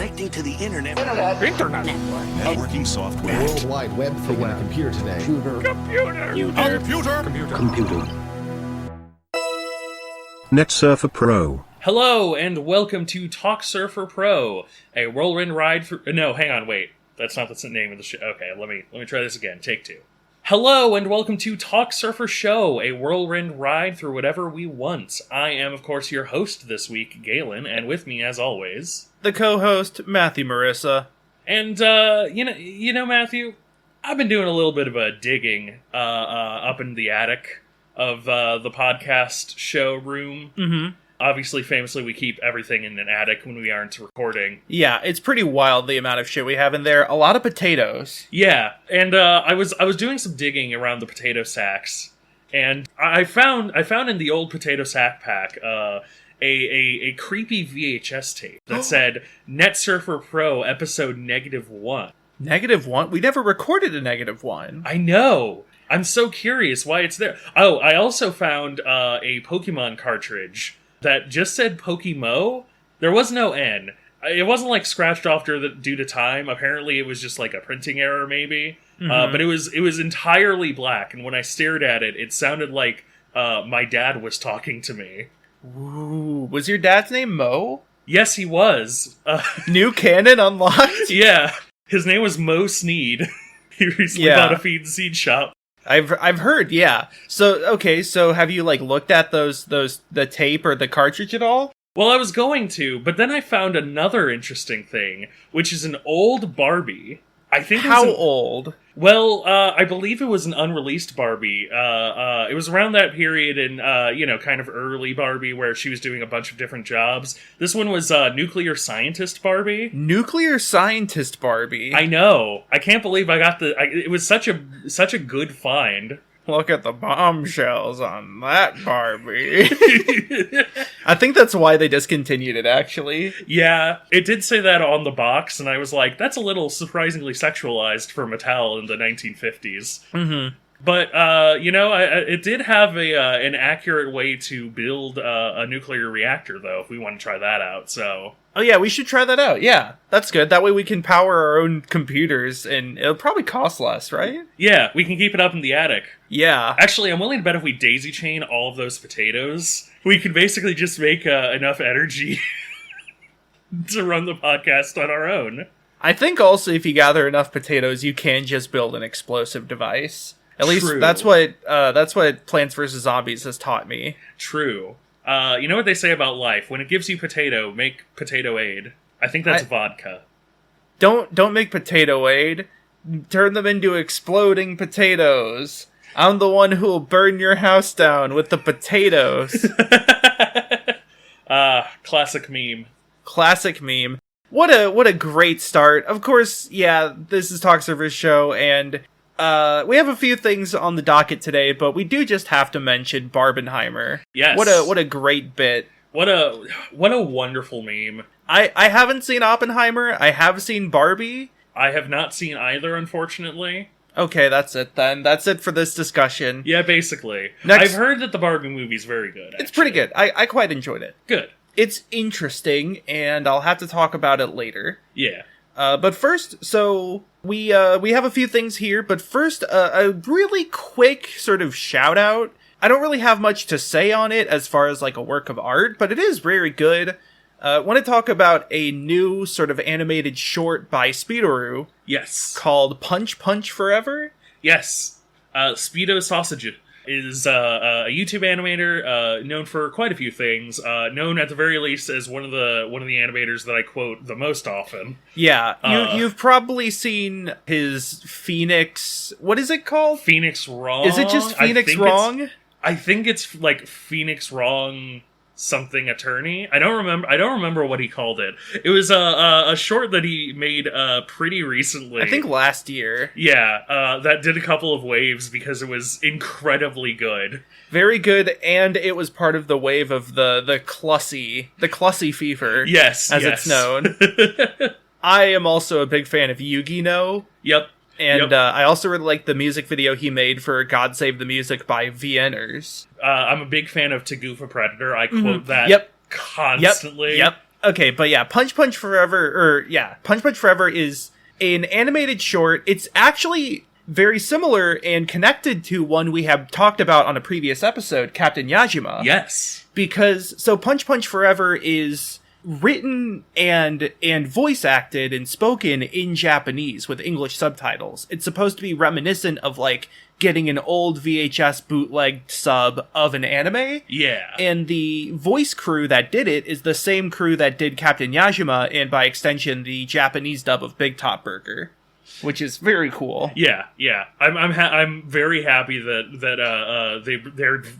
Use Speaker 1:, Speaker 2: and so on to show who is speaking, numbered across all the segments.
Speaker 1: connecting to the internet.
Speaker 2: Internet.
Speaker 3: Networking software.
Speaker 4: World Wide Web thing on a computer today.
Speaker 3: Computer.
Speaker 5: Netsurfer Pro.
Speaker 2: Hello, and welcome to Talksurfer Pro, a whirlwind ride through... No, hang on, wait. That's not the name of the show. Okay, let me try this again. Take two. Hello, and welcome to Talksurfer Show, a whirlwind ride through whatever we want. I am, of course, your host this week, Galen, and with me, as always...
Speaker 6: the co-host, Matthew Marisa.
Speaker 2: And, you know, Matthew, I've been doing a little bit of a digging up in the attic of the podcast show room.
Speaker 6: Mm-hmm.
Speaker 2: Obviously, famously, we keep everything in an attic when we aren't recording.
Speaker 6: Yeah, it's pretty wild the amount of shit we have in there. A lot of potatoes.
Speaker 2: Yeah, and I was doing some digging around the potato sacks, and I found in the old potato sack pack a creepy VHS tape that said Netsurfer Pro episode -1.
Speaker 6: -1? We never recorded a -1.
Speaker 2: I know. I'm so curious why it's there. Oh, I also found a Pokemon cartridge that just said Pokemo. There was no N. It wasn't like scratched off due to time. Apparently it was just like a printing error maybe.
Speaker 6: Mm-hmm.
Speaker 2: But it was entirely black, and when I stared at it, it sounded like my dad was talking to me.
Speaker 6: Ooh, was your dad's name Mo?
Speaker 2: Yes, he was.
Speaker 6: New canon unlocked?
Speaker 2: Yeah. His name was Mo Sneed. He recently bought a feed and seed shop.
Speaker 6: I've heard, yeah. So have you looked at the tape or the cartridge at all?
Speaker 2: Well, I was going to, but then I found another interesting thing, which is an old Barbie. I think
Speaker 6: How old?
Speaker 2: Well, I believe it was an unreleased Barbie. It was around that period in, kind of early Barbie where she was doing a bunch of different jobs. This one was Nuclear Scientist Barbie.
Speaker 6: Nuclear Scientist Barbie?
Speaker 2: I know. I can't believe I got it was such a good find.
Speaker 6: Look at the bombshells on that Barbie. I think that's why they discontinued it, actually.
Speaker 2: Yeah, it did say that on the box, and I was like, that's a little surprisingly sexualized for Mattel in the 1950s.
Speaker 6: Mm-hmm.
Speaker 2: But, it did have an accurate way to build a nuclear reactor, though, if we want to try that out, so...
Speaker 6: Oh yeah, we should try that out, yeah. That's good. That way we can power our own computers, and it'll probably cost less, right?
Speaker 2: Yeah, we can keep it up in the attic.
Speaker 6: Yeah.
Speaker 2: Actually, I'm willing to bet if we daisy chain all of those potatoes, we could basically just make enough energy to run the podcast on our own.
Speaker 6: I think also if you gather enough potatoes, you can just build an explosive device. At least that's what Plants vs. Zombies has taught me.
Speaker 2: True. You know what they say about life? When it gives you potato, make potato aid. I think that's vodka.
Speaker 6: Don't make potato aid. Turn them into exploding potatoes. I'm the one who will burn your house down with the potatoes.
Speaker 2: Classic meme.
Speaker 6: Classic meme. What a great start. Of course, yeah, this is Talksurfer's show, and we have a few things on the docket today, but we do just have to mention Barbenheimer.
Speaker 2: Yes.
Speaker 6: What a great bit.
Speaker 2: What a wonderful meme.
Speaker 6: I haven't seen Oppenheimer. I have seen Barbie.
Speaker 2: I have not seen either, unfortunately.
Speaker 6: Okay, that's it then. That's it for this discussion.
Speaker 2: Yeah, basically.
Speaker 6: Next,
Speaker 2: I've heard that the Barbie movie's very good, actually.
Speaker 6: It's pretty good. I quite enjoyed it.
Speaker 2: Good.
Speaker 6: It's interesting, and I'll have to talk about it later.
Speaker 2: Yeah.
Speaker 6: But first, so we have a few things here, but first, a really quick sort of shout out. I don't really have much to say on it as far as a work of art, but it is very good. I want to talk about a new sort of animated short by Speedoru.
Speaker 2: Yes.
Speaker 6: Called Punch Punch Forever.
Speaker 2: Yes. Speedo Sausage is a YouTube animator known for quite a few things. Known at the very least as one of the animators that I quote the most often.
Speaker 6: Yeah, you've probably seen his Phoenix. What is it called?
Speaker 2: Phoenix Wrong.
Speaker 6: Is it just Phoenix Wrong?
Speaker 2: I think it's like Phoenix Wrong something attorney. I don't remember what he called it. It was a short that he made pretty recently.
Speaker 6: I think last year.
Speaker 2: Yeah, that did a couple of waves because it was incredibly good.
Speaker 6: Very good, and it was part of the wave of the Clussy fever.
Speaker 2: Yes,
Speaker 6: as it's known. I am also a big fan of Yu-Gi-Oh!
Speaker 2: Yep.
Speaker 6: And I also really like the music video he made for God Save the Music by Vienners.
Speaker 2: I'm a big fan of To Goof a Predator. I quote that constantly.
Speaker 6: Yep. Okay, but yeah, Punch Punch Forever, Punch Punch Forever is an animated short. It's actually very similar and connected to one we have talked about on a previous episode, Captain Yajima.
Speaker 2: Yes.
Speaker 6: Because, so Punch Punch Forever is written and voice acted and spoken in Japanese with English subtitles. It's supposed to be reminiscent of, like, getting an old VHS bootlegged sub of an anime.
Speaker 2: Yeah.
Speaker 6: And the voice crew that did it is the same crew that did Captain Yajima and, by extension, the Japanese dub of Big Top Burger. Which is very cool.
Speaker 2: Yeah. I'm very happy that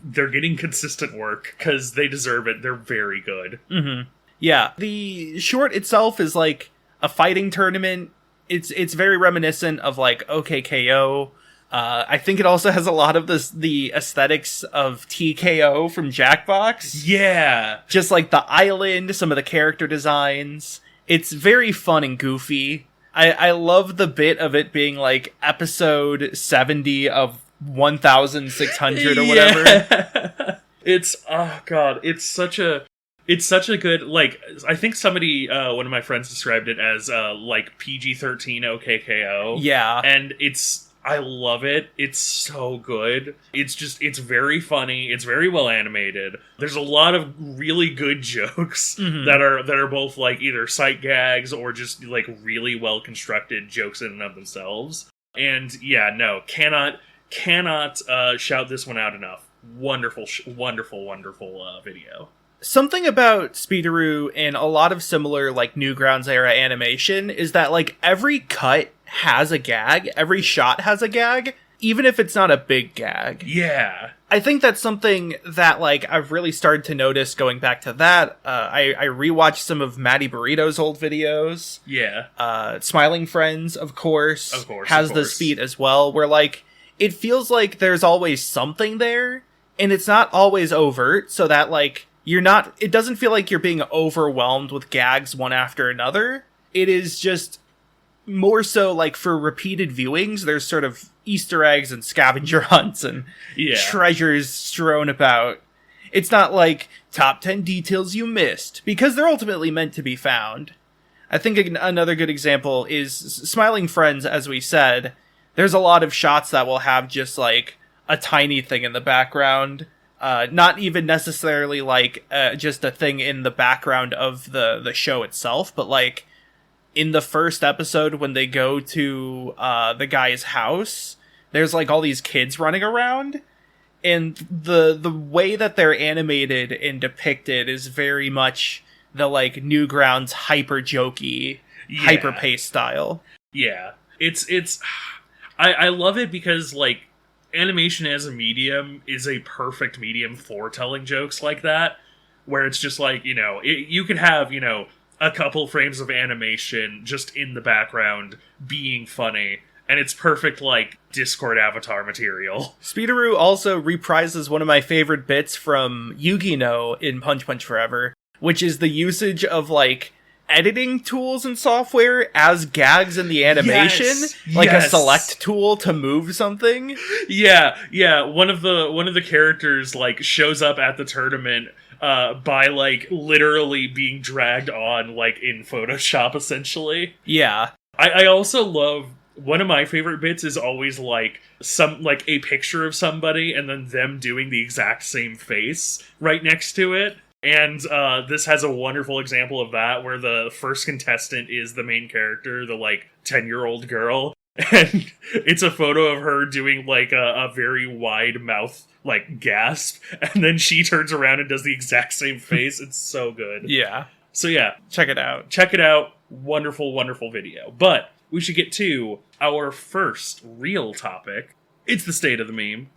Speaker 2: they're getting consistent work because they deserve it. They're very good.
Speaker 6: Mm-hmm. Yeah, the short itself is like a fighting tournament. It's very reminiscent of like OKKO. I think it also has a lot of the aesthetics of TKO from Jackbox.
Speaker 2: Yeah,
Speaker 6: just like the island, some of the character designs. It's very fun and goofy. I love the bit of it being like episode 70 of 1600 or whatever.
Speaker 2: Yeah. It's such a good, like, I think somebody, one of my friends described it as, like, PG-13 OKKO.
Speaker 6: Yeah.
Speaker 2: And I love it. It's so good. It's very funny. It's very well animated. There's a lot of really good jokes that are both, like, either sight gags or just, like, really well constructed jokes in and of themselves. And, yeah, no, cannot shout this one out enough. Wonderful video.
Speaker 6: Something about Speederoo and a lot of similar, like, Newgrounds era animation is that, like, every cut has a gag. Every shot has a gag, even if it's not a big gag.
Speaker 2: Yeah.
Speaker 6: I think that's something that, like, I've really started to notice going back to that. I rewatched some of Matty Burrito's old videos.
Speaker 2: Yeah.
Speaker 6: Smiling Friends, of course, has this feat as well, where, like, it feels like there's always something there, and it's not always overt, so that, like, it doesn't feel like you're being overwhelmed with gags one after another. It is just more so like for repeated viewings, there's sort of Easter eggs and scavenger hunts and treasures strewn about. It's not like top 10 details you missed, because they're ultimately meant to be found. I think another good example is Smiling Friends, as we said. There's a lot of shots that will have just like a tiny thing in the background. Not even necessarily like just a thing in the background of the show itself, but like in the first episode when they go to the guy's house, there's like all these kids running around, and the way that they're animated and depicted is very much the like Newgrounds hyper jokey, hyper paced style.
Speaker 2: Yeah, I love it because like animation as a medium is a perfect medium for telling jokes like that, where it's just like, you know, you could have, you know, a couple frames of animation just in the background being funny, and it's perfect, like, Discord avatar material.
Speaker 6: Speederoo also reprises one of my favorite bits from Yu-Gi-Oh! In Punch Punch Forever, which is the usage of, like, editing tools and software as gags in the animation, a select tool to move something.
Speaker 2: Yeah. One of the characters like shows up at the tournament by like literally being dragged on like in Photoshop essentially.
Speaker 6: Yeah.
Speaker 2: I also love, one of my favorite bits is always like a picture of somebody and then them doing the exact same face right next to it. And this has a wonderful example of that, where the first contestant is the main character, the, like, 10-year-old girl. And it's a photo of her doing, like, a very wide mouth, like, gasp. And then she turns around and does the exact same face. It's so good.
Speaker 6: Yeah.
Speaker 2: So, yeah.
Speaker 6: Check it out.
Speaker 2: Check it out. Wonderful, wonderful video. But we should get to our first real topic. It's the state of the meme.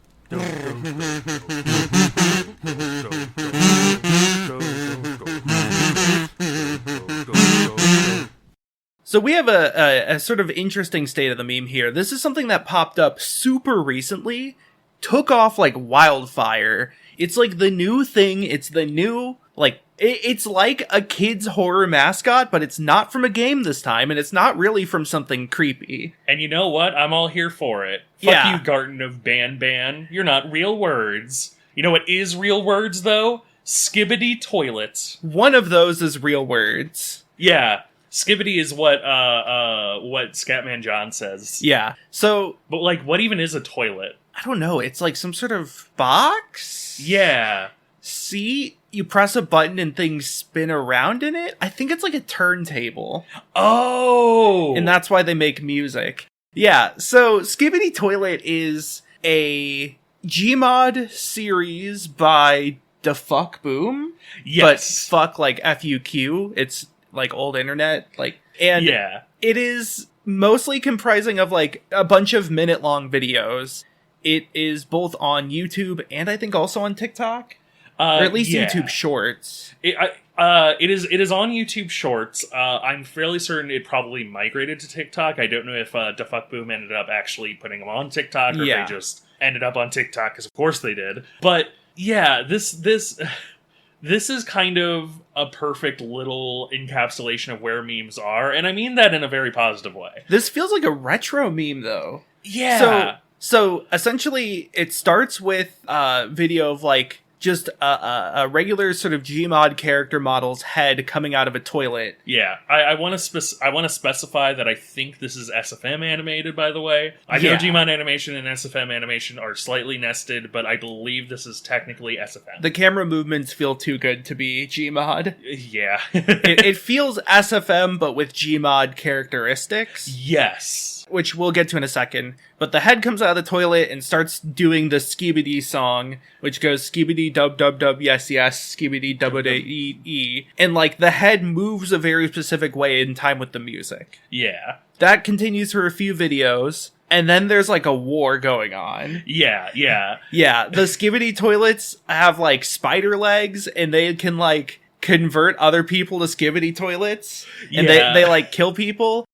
Speaker 6: So we have a sort of interesting state of the meme here. This is something that popped up super recently, took off like wildfire. It's like the new thing. It's the new, like, it's like a kid's horror mascot, but it's not from a game this time, and it's not really from something creepy.
Speaker 2: And you know what? I'm all here for it. Fuck you, Garden of Ban. You're not real words. You know what is real words, though? Skibidi toilets.
Speaker 6: One of those is real words.
Speaker 2: Yeah. Skibidi is what Scatman John says.
Speaker 6: Yeah. So,
Speaker 2: But, like, what even is a toilet?
Speaker 6: I don't know. It's like some sort of box?
Speaker 2: Yeah.
Speaker 6: See? You press a button and things spin around in it? I think it's like a turntable.
Speaker 2: Oh!
Speaker 6: And that's why they make music. Yeah, so Skibidi Toilet is a Gmod series by Da Fuck Boom.
Speaker 2: Yes.
Speaker 6: But fuck like FUQ. It's like old internet. And
Speaker 2: yeah.
Speaker 6: it is mostly comprising of like a bunch of minute-long videos. It is both on YouTube and I think also on TikTok. Or at least YouTube Shorts.
Speaker 2: It is on YouTube Shorts. I'm fairly certain it probably migrated to TikTok. I don't know if Da Fuck Boom ended up actually putting them on TikTok, or if they just ended up on TikTok, because of course they did. But yeah, this is kind of a perfect little encapsulation of where memes are, and I mean that in a very positive way.
Speaker 6: This feels like a retro meme, though.
Speaker 2: Yeah.
Speaker 6: So essentially, it starts with a video of like just a regular sort of Gmod character model's head coming out of a toilet.
Speaker 2: Yeah, I want to specify that I think this is SFM animated, by the way. I know Gmod animation and SFM animation are slightly nested, but I believe this is technically SFM.
Speaker 6: The camera movements feel too good to be Gmod.
Speaker 2: Yeah.
Speaker 6: it feels SFM, but with Gmod characteristics.
Speaker 2: Yes.
Speaker 6: Which we'll get to in a second. But the head comes out of the toilet and starts doing the Skibidi song, which goes Skibidi dub dub dub yes yes, Skibidi dub dub e. And like the head moves a very specific way in time with the music.
Speaker 2: Yeah.
Speaker 6: That continues for a few videos, and then there's like a war going on.
Speaker 2: Yeah.
Speaker 6: Yeah, the Skibidi toilets have like spider legs, and they can like convert other people to Skibidi toilets, and they like kill people.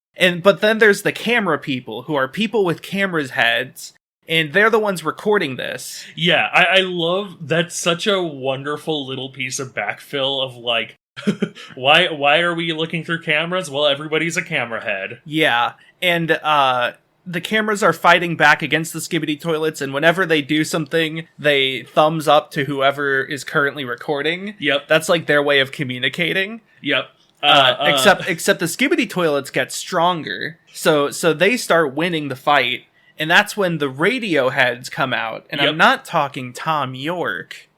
Speaker 6: But then there's the camera people, who are people with cameras' heads, and they're the ones recording this.
Speaker 2: Yeah, I love that's such a wonderful little piece of backfill of like, why are we looking through cameras? Well, everybody's a camera head.
Speaker 6: Yeah, and the cameras are fighting back against the Skibidi toilets, and whenever they do something, they thumbs up to whoever is currently recording.
Speaker 2: Yep.
Speaker 6: That's like their way of communicating.
Speaker 2: Yep.
Speaker 6: Except the Skibidi toilets get stronger, so they start winning the fight, and that's when the radio heads come out. And I'm not talking Tom York.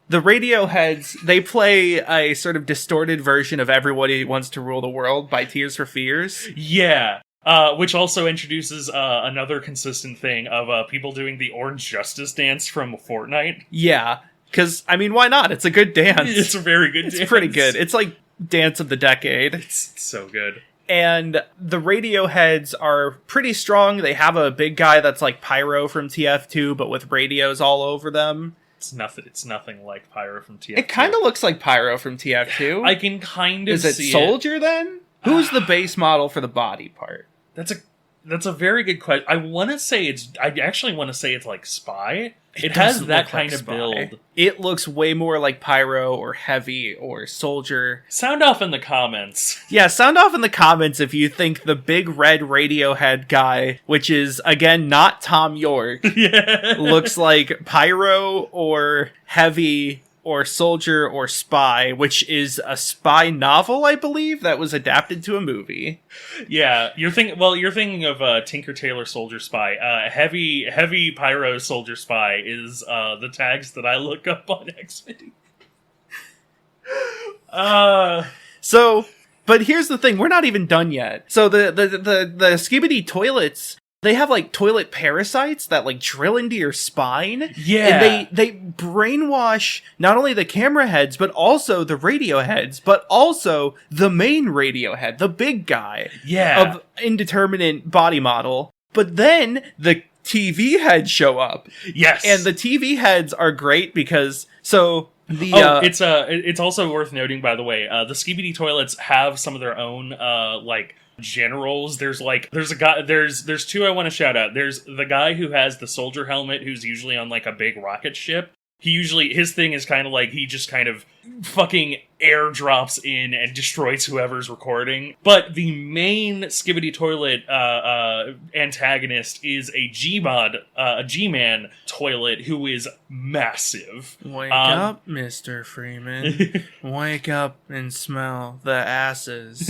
Speaker 6: The radio heads, they play a sort of distorted version of "Everybody Wants to Rule the World" by Tears for Fears.
Speaker 2: Yeah. Which also introduces another consistent thing of people doing the Orange Justice dance from Fortnite.
Speaker 6: Yeah, because I mean, why not? It's a good dance.
Speaker 2: It's a very good dance.
Speaker 6: It's pretty good. It's like dance of the decade.
Speaker 2: It's so good.
Speaker 6: And the radio heads are pretty strong. They have a big guy that's like Pyro from TF2, but with radios all over them.
Speaker 2: It's nothing like Pyro from TF2.
Speaker 6: It kind of looks like Pyro from TF2.
Speaker 2: I can kind of see
Speaker 6: it. Is it Soldier then? Who's the base model for the body part?
Speaker 2: That's a very good question. I actually want to say it's like Spy. It has that kind of build.
Speaker 6: It looks way more like Pyro or Heavy or Soldier.
Speaker 2: Sound off in the comments.
Speaker 6: Yeah, sound off in the comments if you think the big red Radiohead guy, which is, again, not Tom York, looks like Pyro or Heavy or Soldier or Spy, which is a spy novel, I believe, that was adapted to a movie.
Speaker 2: Yeah, you're thinking of Tinker Tailor Soldier Spy. Heavy Pyro Soldier Spy is the tags that I look up on Xvideo.
Speaker 6: But here's the thing, we're not even done yet. So the Skibidi toilets, they have like toilet parasites that like drill into your spine.
Speaker 2: Yeah.
Speaker 6: And they brainwash not only the camera heads, but also the radio heads, but also the main radio head, the big guy.
Speaker 2: Yeah.
Speaker 6: Of indeterminate body model. But then the TV heads show up.
Speaker 2: Yes.
Speaker 6: And the TV heads are great because
Speaker 2: it's also worth noting, by the way, the Skibidi toilets have some of their own like generals. There's two I want to shout out. There's the guy who has the soldier helmet, who's usually on like a big rocket ship. his thing is kind of like, he just kind of fucking airdrops in and destroys whoever's recording. But the main Skibidi toilet antagonist is a G-Man toilet who is massive.
Speaker 6: Wake up, Mr. Freeman. Wake up and smell the asses.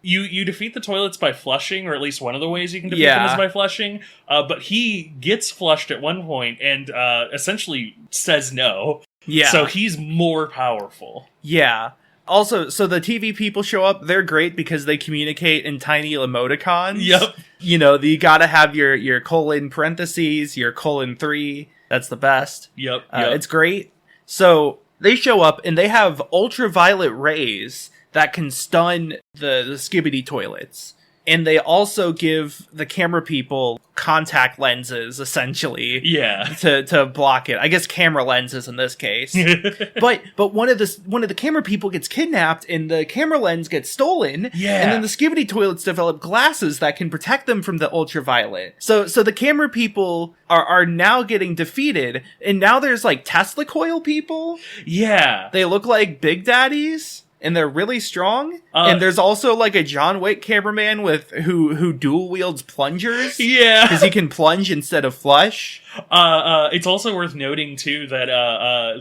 Speaker 2: You defeat the toilets by flushing, or at least one of the ways you can defeat them is by flushing. But he gets flushed at one point and essentially says no.
Speaker 6: Yeah.
Speaker 2: So he's more powerful.
Speaker 6: Yeah. Also, so the TV people show up. They're great because they communicate in tiny emoticons.
Speaker 2: Yep.
Speaker 6: You know, you gotta have your colon parentheses, your colon 3. That's the best.
Speaker 2: Yep.
Speaker 6: It's great. So they show up and they have ultraviolet rays that can stun the Skibidi toilets. And they also give the camera people contact lenses, essentially.
Speaker 2: Yeah.
Speaker 6: To block it. I guess camera lenses in this case. but one of the camera people gets kidnapped and the camera lens gets stolen.
Speaker 2: Yeah.
Speaker 6: And then the Skibidi toilets develop glasses that can protect them from the ultraviolet. So the camera people are now getting defeated, and now there's like Tesla coil people.
Speaker 2: Yeah.
Speaker 6: They look like Big Daddies. And they're really strong. And there's also like a John Wick cameraman who dual wields plungers.
Speaker 2: Yeah.
Speaker 6: Because he can plunge instead of flush.
Speaker 2: It's also worth noting too that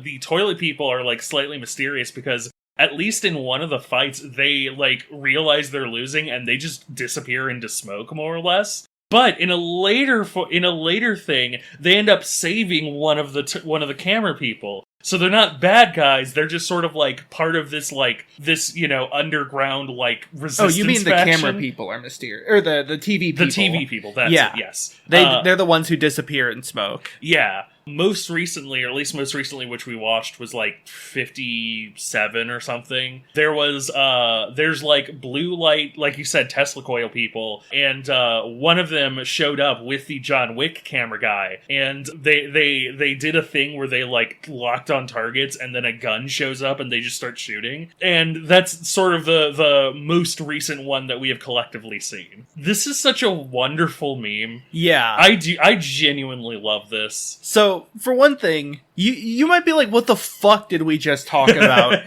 Speaker 2: the toilet people are like slightly mysterious because at least in one of the fights they like realize they're losing and they just disappear into smoke more or less. But in a later thing, they end up saving one of the camera people. So they're not bad guys. They're just sort of like part of this underground like resistance.
Speaker 6: Oh, you mean
Speaker 2: faction.
Speaker 6: The camera people are mysterious, or the TV people?
Speaker 2: The TV people. That's it. Yes,
Speaker 6: they're the ones who disappear in smoke.
Speaker 2: Yeah. Most recently, which we watched was like 57 or something. There's like blue light, like you said, Tesla coil people, and one of them showed up with the John Wick camera guy, and they did a thing where they like locked on targets, and then a gun shows up, and they just start shooting, and that's sort of the most recent one that we have collectively seen. This is such a wonderful meme.
Speaker 6: Yeah,
Speaker 2: I genuinely love this.
Speaker 6: So, for one thing, you might be like, what the fuck did we just talk about?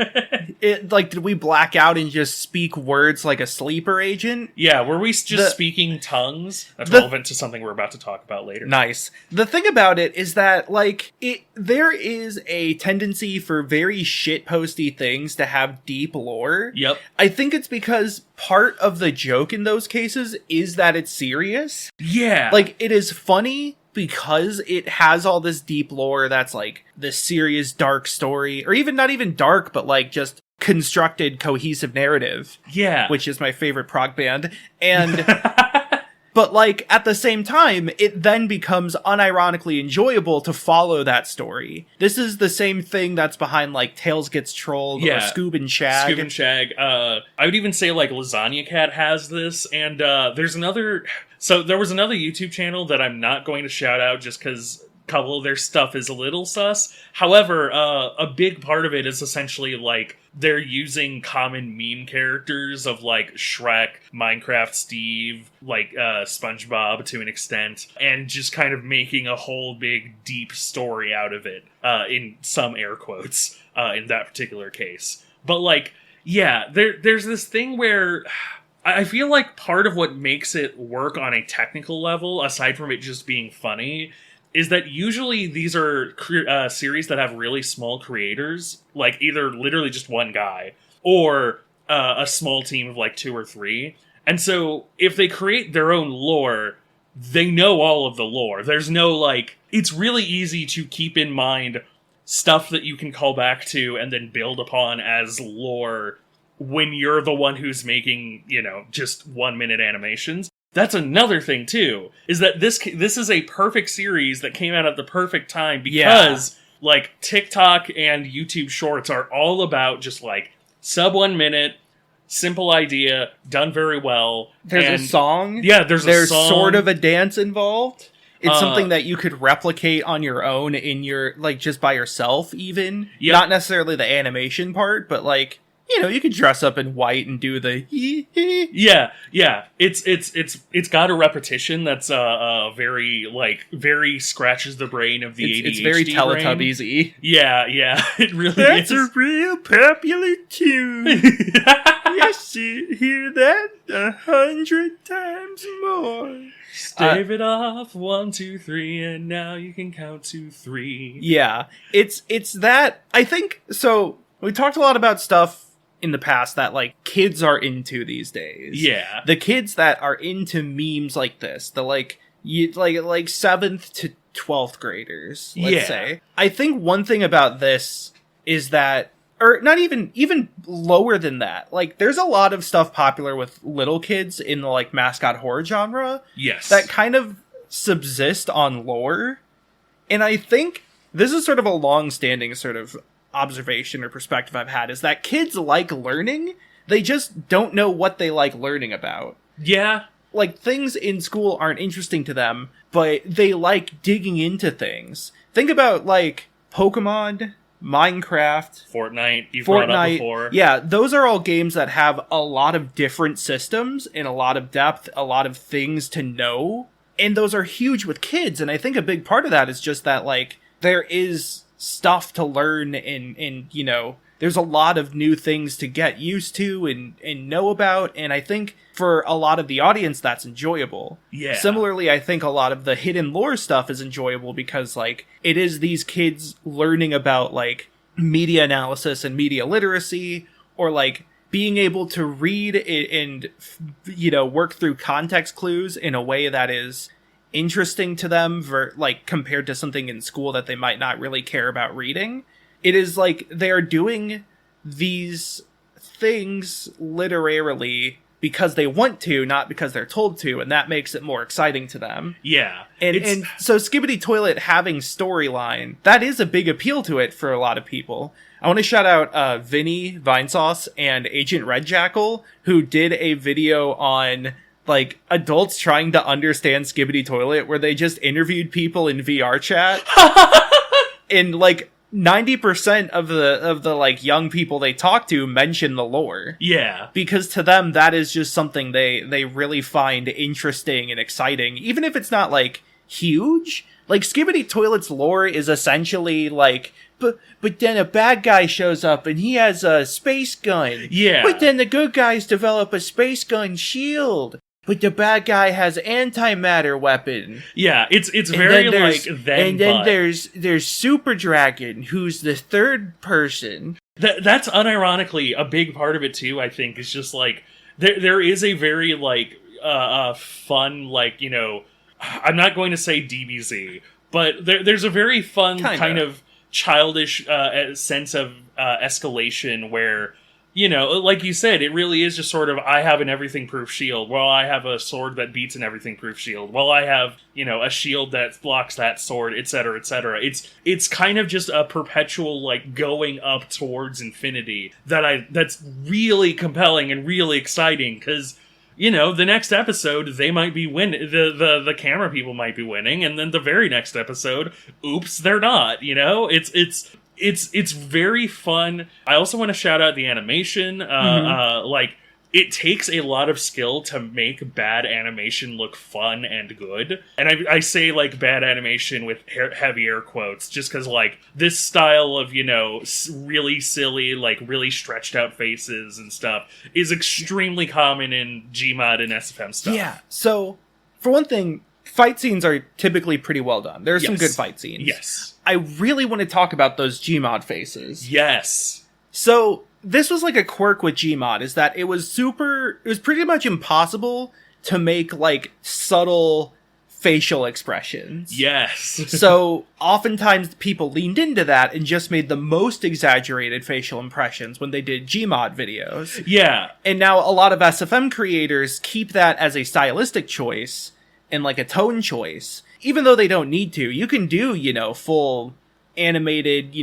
Speaker 6: Did we black out and just speak words like a sleeper agent?
Speaker 2: Yeah, were we just speaking tongues? That's relevant to something we're about to talk about later.
Speaker 6: Nice. The thing about it is that, there is a tendency for very shitposty things to have deep lore.
Speaker 2: Yep.
Speaker 6: I think it's because part of the joke in those cases is that it's serious.
Speaker 2: Yeah.
Speaker 6: It is funny because it has all this deep lore that's like this serious dark story, or even not even dark, but like just constructed cohesive narrative.
Speaker 2: Yeah.
Speaker 6: Which is my favorite prog band. And but at the same time, it then becomes unironically enjoyable to follow that story. This is the same thing that's behind Tails Gets Trolled or Scoob and Shag.
Speaker 2: Scoob and Shag. I would even say Lasagna Cat has this, and there's another. So there was another YouTube channel that I'm not going to shout out just because a couple of their stuff is a little sus. However, a big part of it is essentially they're using common meme characters of Shrek, Minecraft Steve, SpongeBob to an extent, and just kind of making a whole big deep story out of it, in some air quotes, in that particular case. But there's this thing where I feel like part of what makes it work on a technical level, aside from it just being funny, is that usually these are series that have really small creators, either literally just one guy, or a small team of 2 or 3. And so if they create their own lore, they know all of the lore. There's no, it's really easy to keep in mind stuff that you can call back to and then build upon as lore when you're the one who's making, just 1-minute animations. That's another thing, too, is that this is a perfect series that came out at the perfect time because, TikTok and YouTube Shorts are all about just, sub 1 minute, simple idea, done very well.
Speaker 6: There's a song?
Speaker 2: Yeah, there's a song.
Speaker 6: Sort of a dance involved. It's something that you could replicate on your own in your, just by yourself, even. Yep. Not necessarily the animation part, but, you could dress up in white and do the
Speaker 2: Yeah. It's got a repetition that's very scratches the brain of the ADHD
Speaker 6: it's very
Speaker 2: brain.
Speaker 6: Teletubbies-y.
Speaker 2: Yeah, it really
Speaker 6: That's
Speaker 2: is.
Speaker 6: a real popular tune. Yes, you hear that 100 times more.
Speaker 2: Stave it off, 1, 2, 3, and now you can count to 3.
Speaker 6: Yeah, it's that, I think, so we talked a lot about stuff in the past that, like, kids are into these days.
Speaker 2: Yeah.
Speaker 6: The kids that are into memes like this, the, like 7th to 12th graders, let's say. I think one thing about this is that, or not even lower than that, like, there's a lot of stuff popular with little kids in the, like, mascot horror genre.
Speaker 2: Yes.
Speaker 6: That kind of subsist on lore. And I think this is sort of a long-standing sort of observation or perspective I've had, is that kids like learning, they just don't know what they like learning about.
Speaker 2: Yeah.
Speaker 6: Like, things in school aren't interesting to them, but they like digging into things. Think about, like, Pokemon, Minecraft,
Speaker 2: Fortnite, you've brought up before.
Speaker 6: Yeah, those are all games that have a lot of different systems and a lot of depth, a lot of things to know. And those are huge with kids, and I think a big part of that is just that, like, there is stuff to learn and there's a lot of new things to get used to and know about, and I think for a lot of the audience that's enjoyable.
Speaker 2: Yeah.
Speaker 6: Similarly, I think a lot of the hidden lore stuff is enjoyable because, like, it is these kids learning about, like, media analysis and media literacy, or, like, being able to read and work through context clues in a way that is interesting to them, like, compared to something in school that they might not really care about reading. It is like they're doing these things literarily because they want to, not because they're told to, and that makes it more exciting to them.
Speaker 2: Yeah.
Speaker 6: And so Skibidi Toilet having storyline, that is a big appeal to it for a lot of people. I want to shout out Vinny Vinesauce and Agent Red Jackal, who did a video on, like, adults trying to understand Skibidi Toilet, where they just interviewed people in VR chat. And, like, 90% of the like young people they talk to mention the lore.
Speaker 2: Yeah. Because
Speaker 6: to them that is just something they really find interesting and exciting, even if it's not, like, huge. Like, Skibidi Toilet's lore is essentially like, but then a bad guy shows up and he has a space gun.
Speaker 2: Yeah.
Speaker 6: But then the good guys develop a space gun shield. But the bad guy has antimatter weapon.
Speaker 2: Yeah, it's very like then.
Speaker 6: And then there's Super Dragon, who's the third person.
Speaker 2: That's unironically a big part of it too. I think is just like there is a very like fun, like, I'm not going to say DBZ, but there's a very fun kind of childish sense of escalation where, like you said, it really is just sort of, I have an everything-proof shield. Well, I have a sword that beats an everything-proof shield. Well, I have, a shield that blocks that sword, etc., etc. It's kind of just a perpetual, like, going up towards infinity that's really compelling and really exciting, because, the next episode, they might be winning, the camera people might be winning, and then the very next episode, oops, they're not, It's very fun. I also want to shout out the animation. Like, it takes a lot of skill to make bad animation look fun and good. And I say, like, bad animation with heavy air quotes, just because, like, this style of, really silly, like, really stretched out faces and stuff is extremely common in Gmod and SFM stuff.
Speaker 6: Yeah, so, for one thing, fight scenes are typically pretty well done. There are some good fight scenes.
Speaker 2: Yes.
Speaker 6: I really want to talk about those Gmod faces.
Speaker 2: Yes.
Speaker 6: So, this was like a quirk with Gmod, is that it was pretty much impossible to make, like, subtle facial expressions.
Speaker 2: Yes.
Speaker 6: So, oftentimes people leaned into that and just made the most exaggerated facial impressions when they did Gmod videos.
Speaker 2: Yeah.
Speaker 6: And now a lot of SFM creators keep that as a stylistic choice and, like, a tone choice. Even though they don't need to, you can do, full animated,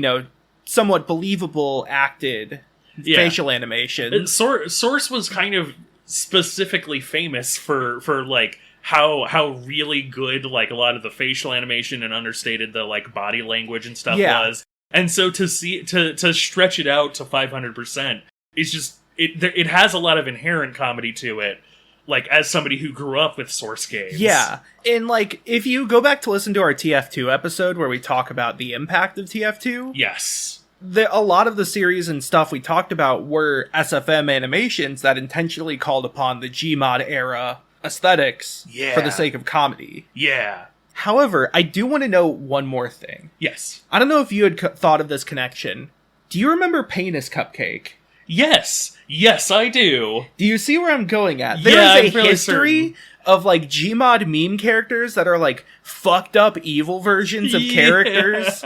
Speaker 6: somewhat believable acted facial animation.
Speaker 2: Source was kind of specifically famous for like how really good, like, a lot of the facial animation and understated the, like, body language and stuff was. And so to stretch it out to 500%, is just it has a lot of inherent comedy to it. Like, as somebody who grew up with Source games.
Speaker 6: Yeah. And, like, if you go back to listen to our TF2 episode where we talk about the impact of TF2...
Speaker 2: Yes.
Speaker 6: A lot of the series and stuff we talked about were SFM animations that intentionally called upon the Gmod era aesthetics for the sake of comedy.
Speaker 2: Yeah.
Speaker 6: However, I do want to know one more thing.
Speaker 2: Yes.
Speaker 6: I don't know if you had thought of this connection. Do you remember Penis Cupcake?
Speaker 2: Yes. Yes, I do.
Speaker 6: Do you see where I'm going at?
Speaker 2: Yeah,
Speaker 6: There's
Speaker 2: I'm fairly
Speaker 6: history
Speaker 2: certain.
Speaker 6: of, like, Gmod meme characters that are, like, fucked up evil versions of characters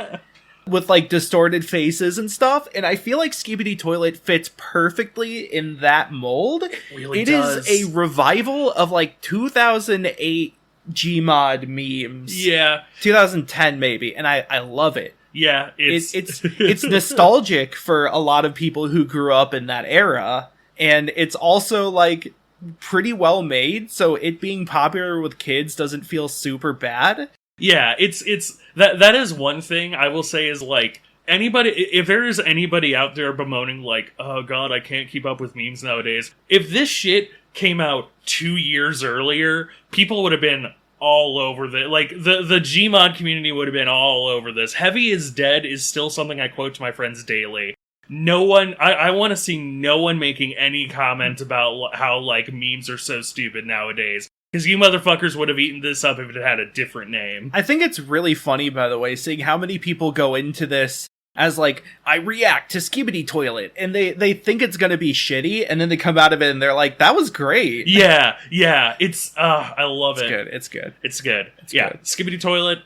Speaker 6: with, like, distorted faces and stuff, and I feel like Skibidi Toilet fits perfectly in that mold. It
Speaker 2: really
Speaker 6: does. Is a revival of, like, 2008 Gmod memes.
Speaker 2: Yeah.
Speaker 6: 2010, maybe, and I love it.
Speaker 2: Yeah,
Speaker 6: it's nostalgic for a lot of people who grew up in that era, and it's also like pretty well made, so it being popular with kids doesn't feel super bad.
Speaker 2: Yeah, it's that is one thing I will say is, like, anybody, if there is anybody out there bemoaning like, oh god, I can't keep up with memes nowadays, if this shit came out 2 years earlier, people would have been all over the Gmod community would have been all over this. Heavy is Dead is still something I quote to my friends daily. No one, I want to see no one making any comment about how, like, memes are so stupid nowadays. Because you motherfuckers would have eaten this up if it had a different name.
Speaker 6: I think it's really funny, by the way, seeing how many people go into this as, like, I react to Skibidi Toilet, and they think it's gonna be shitty, and then they come out of it and they're like, that was great.
Speaker 2: Yeah, it's, I love it.
Speaker 6: It's good.
Speaker 2: It's good. Skibidi Toilet,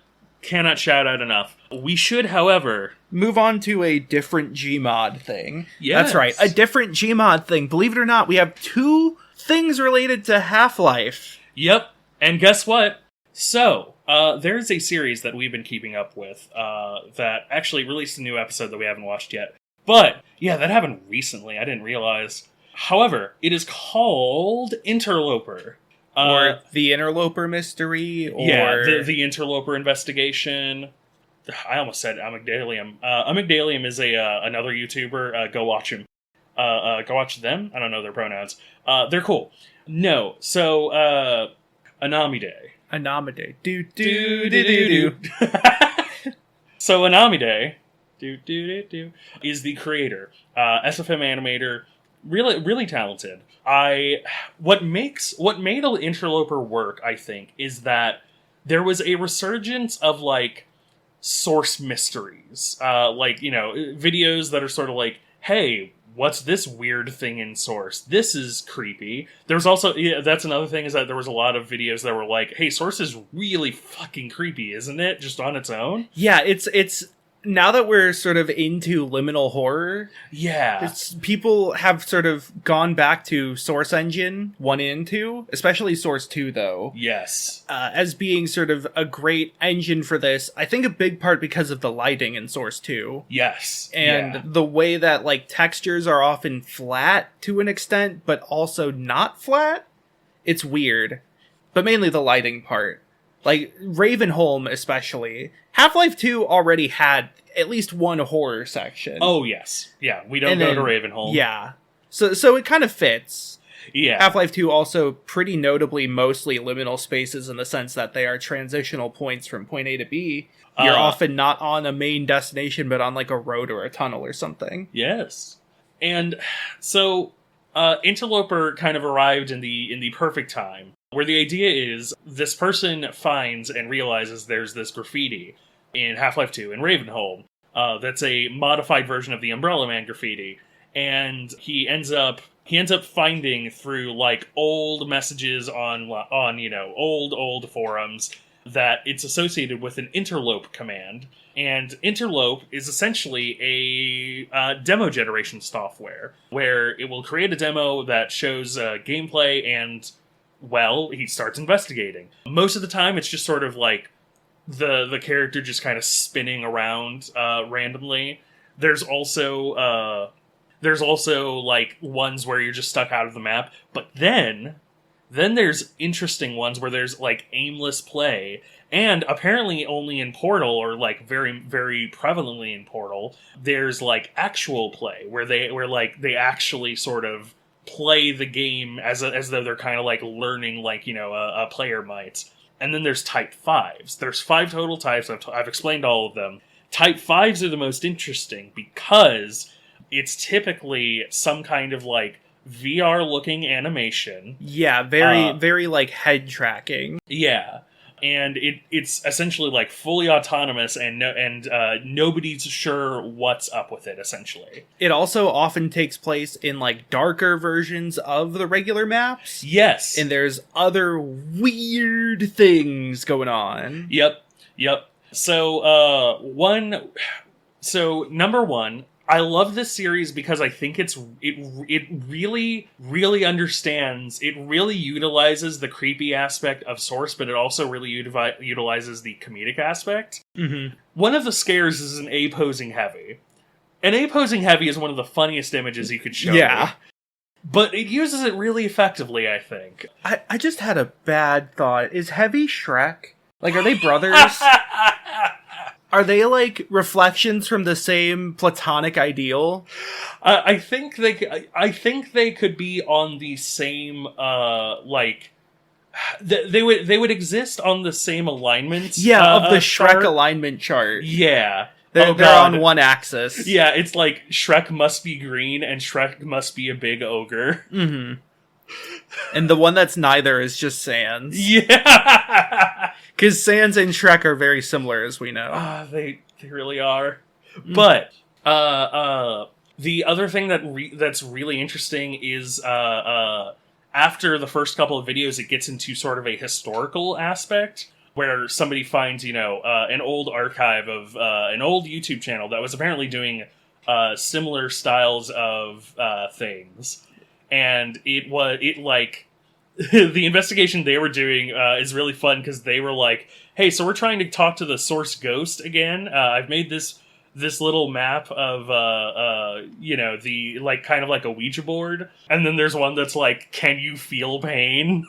Speaker 2: cannot shout out enough. We should, however...
Speaker 6: move on to a different Gmod thing.
Speaker 2: Yes.
Speaker 6: That's right, a different Gmod thing. Believe it or not, we have 2 things related to Half-Life.
Speaker 2: Yep, and guess what? So... there's a series that we've been keeping up with that actually released a new episode that we haven't watched yet. But, yeah, that happened recently. I didn't realize. However, it is called Interloper.
Speaker 6: Or the Interloper mystery, or...
Speaker 2: Yeah, the Interloper investigation. I almost said Amygdalium. Amygdalium is another YouTuber. Go watch him. Go watch them? I don't know their pronouns. They're cool. No, so, Anamide.
Speaker 6: Anamide. Do do do do do.
Speaker 2: So Anamide, is the creator, SFM animator, really talented. What made Interloper work, I think, is that there was a resurgence of, like, source mysteries, like, you know, videos that are sort of like, hey, what's this weird thing in Source? This is creepy. There's also, that's another thing, is that there was a lot of videos that were like, hey, Source is really fucking creepy, isn't it? Just on its own?
Speaker 6: Yeah, it's now that we're sort of into liminal horror,
Speaker 2: yeah,
Speaker 6: people have sort of gone back to Source Engine 1 and 2, especially Source 2, though.
Speaker 2: Yes.
Speaker 6: As being sort of a great engine for this. I think a big part because of the lighting in Source 2.
Speaker 2: Yes.
Speaker 6: And the way that, like, textures are often flat to an extent, but also not flat. It's weird. But mainly the lighting part. Like, Ravenholm especially. Half-Life 2 already had at least one horror section.
Speaker 2: Oh, yes. Yeah, we don't go to Ravenholm.
Speaker 6: Yeah. So it kind of fits.
Speaker 2: Yeah.
Speaker 6: Half-Life 2 also pretty notably mostly liminal spaces in the sense that they are transitional points from point A to B. You're often not on a main destination, but on, like, a road or a tunnel or something.
Speaker 2: Yes. And so, Interloper kind of arrived in the perfect time, where the idea is this person finds and realizes there's this graffiti in Half-Life 2 in Ravenholm that's a modified version of the Umbrella Man graffiti, and he ends up finding through, like, old messages on you know, old forums that it's associated with an interlope command. And interlope is essentially a demo generation software where it will create a demo that shows gameplay, and, well, he starts investigating. Most of the time, it's just sort of like the character just kind of spinning around randomly. There's also like ones where you're just stuck out of the map. But then Then there's interesting ones where there's, like, aimless play. And apparently only in Portal, or, like, very, very prevalently in Portal, there's, like, actual play, where they actually sort of play the game as though they're kind of, like, learning, like, you know, a player might. And then there's Type 5s. There's 5 total types. I've explained all of them. Type 5s are the most interesting because it's typically some kind of, like, VR-looking animation.
Speaker 6: Yeah, very, like, head tracking.
Speaker 2: Yeah. And it's essentially, like, fully autonomous, and nobody's sure what's up with it, essentially.
Speaker 6: It also often takes place in, like, darker versions of the regular maps.
Speaker 2: Yes.
Speaker 6: And there's other weird things going on.
Speaker 2: Yep. So, number one, I love this series because I think it really, really understands, it really utilizes the creepy aspect of Source, but it also really utilizes the comedic aspect.
Speaker 6: Mm-hmm.
Speaker 2: One of the scares is an A-posing heavy. An A-posing heavy is one of the funniest images you could show me. But it uses it really effectively, I think.
Speaker 6: I just had a bad thought. Is Heavy Shrek? Like, are they brothers? Are they, like, reflections from the same platonic ideal?
Speaker 2: I think they could be on the same, like... They would exist on the same alignment.
Speaker 6: Yeah, of the Shrek
Speaker 2: chart.
Speaker 6: Alignment chart.
Speaker 2: Yeah.
Speaker 6: They're on one axis.
Speaker 2: Yeah, it's like Shrek must be green and Shrek must be a big ogre.
Speaker 6: Mm-hmm. And the one that's neither is just Sans.
Speaker 2: Yeah!
Speaker 6: Because Sans and Shrek are very similar, as we know.
Speaker 2: They really are. But, the other thing that's really interesting is, after the first couple of videos, it gets into sort of a historical aspect, where somebody finds, you know, an old archive of an old YouTube channel that was apparently doing similar styles of things. And the investigation they were doing is really fun because they were like, hey, so we're trying to talk to the Source Ghost again. I've made this little map of, you know, the, like, kind of like a Ouija board. And then there's one that's like, can you feel pain?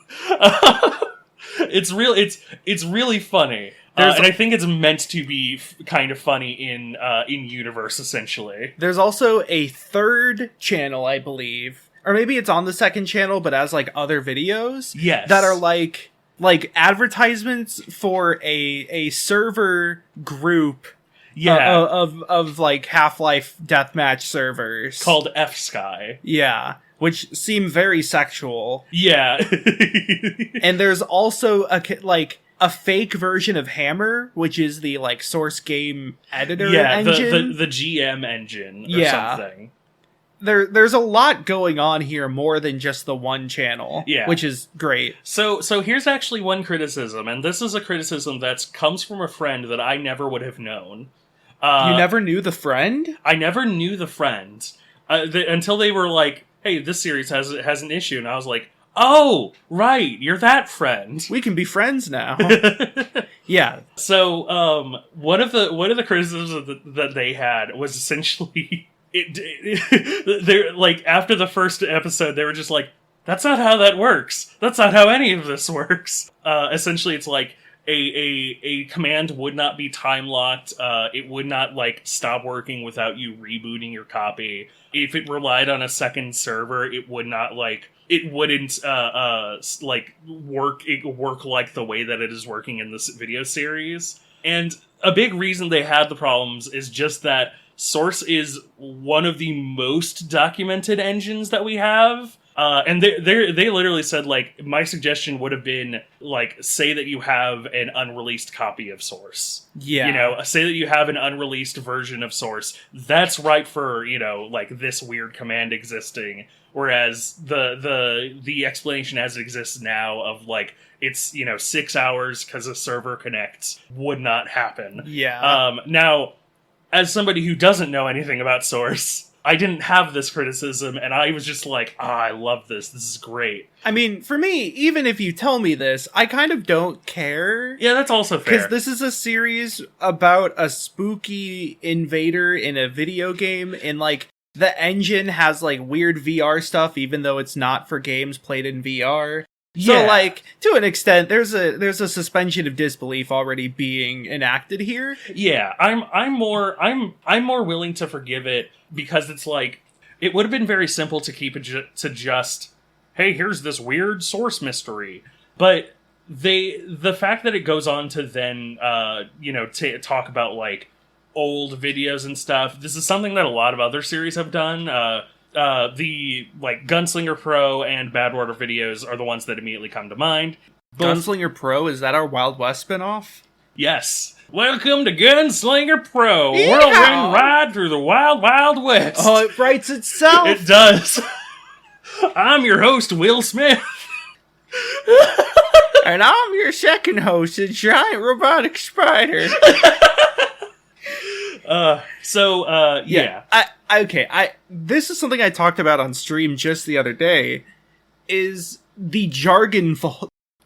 Speaker 2: It's really funny. And I think it's meant to be kind of funny in universe, essentially.
Speaker 6: There's also a third channel, I believe, or maybe it's on the second channel, but as, like, other videos.
Speaker 2: Yes.
Speaker 6: That are like advertisements for a server group.
Speaker 2: Yeah.
Speaker 6: Of like Half-Life deathmatch servers
Speaker 2: Called F-Sky.
Speaker 6: Yeah. Which seem very sexual.
Speaker 2: Yeah.
Speaker 6: And there's also a fake version of Hammer, which is the, like, Source game editor engine.
Speaker 2: the GM engine or something.
Speaker 6: There's a lot going on here, more than just the one channel, which is great.
Speaker 2: So here's actually one criticism, and this is a criticism that comes from a friend that I never would have known.
Speaker 6: You never knew the friend?
Speaker 2: I never knew the friend until they were like, "Hey, this series has an issue," and I was like, "Oh, right, you're that friend.
Speaker 6: We can be friends now." Yeah.
Speaker 2: So one of the criticisms that they had was essentially. They're like, after the first episode, they were just like, that's not how that works. That's not how any of this works. Essentially, it's like a command would not be time locked. It would not, like, stop working without you rebooting your copy. If it relied on a second server, it would not, like, it wouldn't work like the way that it is working in this video series. And a big reason they had the problems is just that Source is one of the most documented engines that we have. And they literally said, like, my suggestion would have been, like, say that you have an unreleased copy of Source.
Speaker 6: Yeah.
Speaker 2: You know, say that you have an unreleased version of Source. That's right for, you know, like, this weird command existing. Whereas the explanation as it exists now of, like, it's, you know, 6 hours because a server connects would not happen.
Speaker 6: Yeah.
Speaker 2: Now, as somebody who doesn't know anything about Source, I didn't have this criticism, and I was just like, I love this. This is great.
Speaker 6: I mean, for me, even if you tell me this, I kind of don't care.
Speaker 2: Yeah, that's also fair.
Speaker 6: Because this is a series about a spooky invader in a video game, and, like, the engine has, like, weird VR stuff, even though it's not for games played in VR. So,
Speaker 2: Yeah.
Speaker 6: like, to an extent, there's a suspension of disbelief already being enacted here.
Speaker 2: Yeah, I'm more willing to forgive it because it's like it would have been very simple to keep it to just, hey, here's this weird source mystery, but the fact that it goes on to then to talk about like old videos and stuff. This is something that a lot of other series have done. The like Gunslinger Pro and Bad Water videos are the ones that immediately come to mind.
Speaker 6: Gunslinger Pro, is that our Wild West spinoff?
Speaker 2: Yes. Welcome to Gunslinger Pro,
Speaker 6: Yeehaw!
Speaker 2: whirlwind ride through the wild, wild west.
Speaker 6: Oh, it writes itself!
Speaker 2: It does. I'm your host, Will Smith.
Speaker 6: And I'm your second host, a giant robotic spider.
Speaker 2: Yeah.
Speaker 6: This is something I talked about on stream just the other day, is the jargon,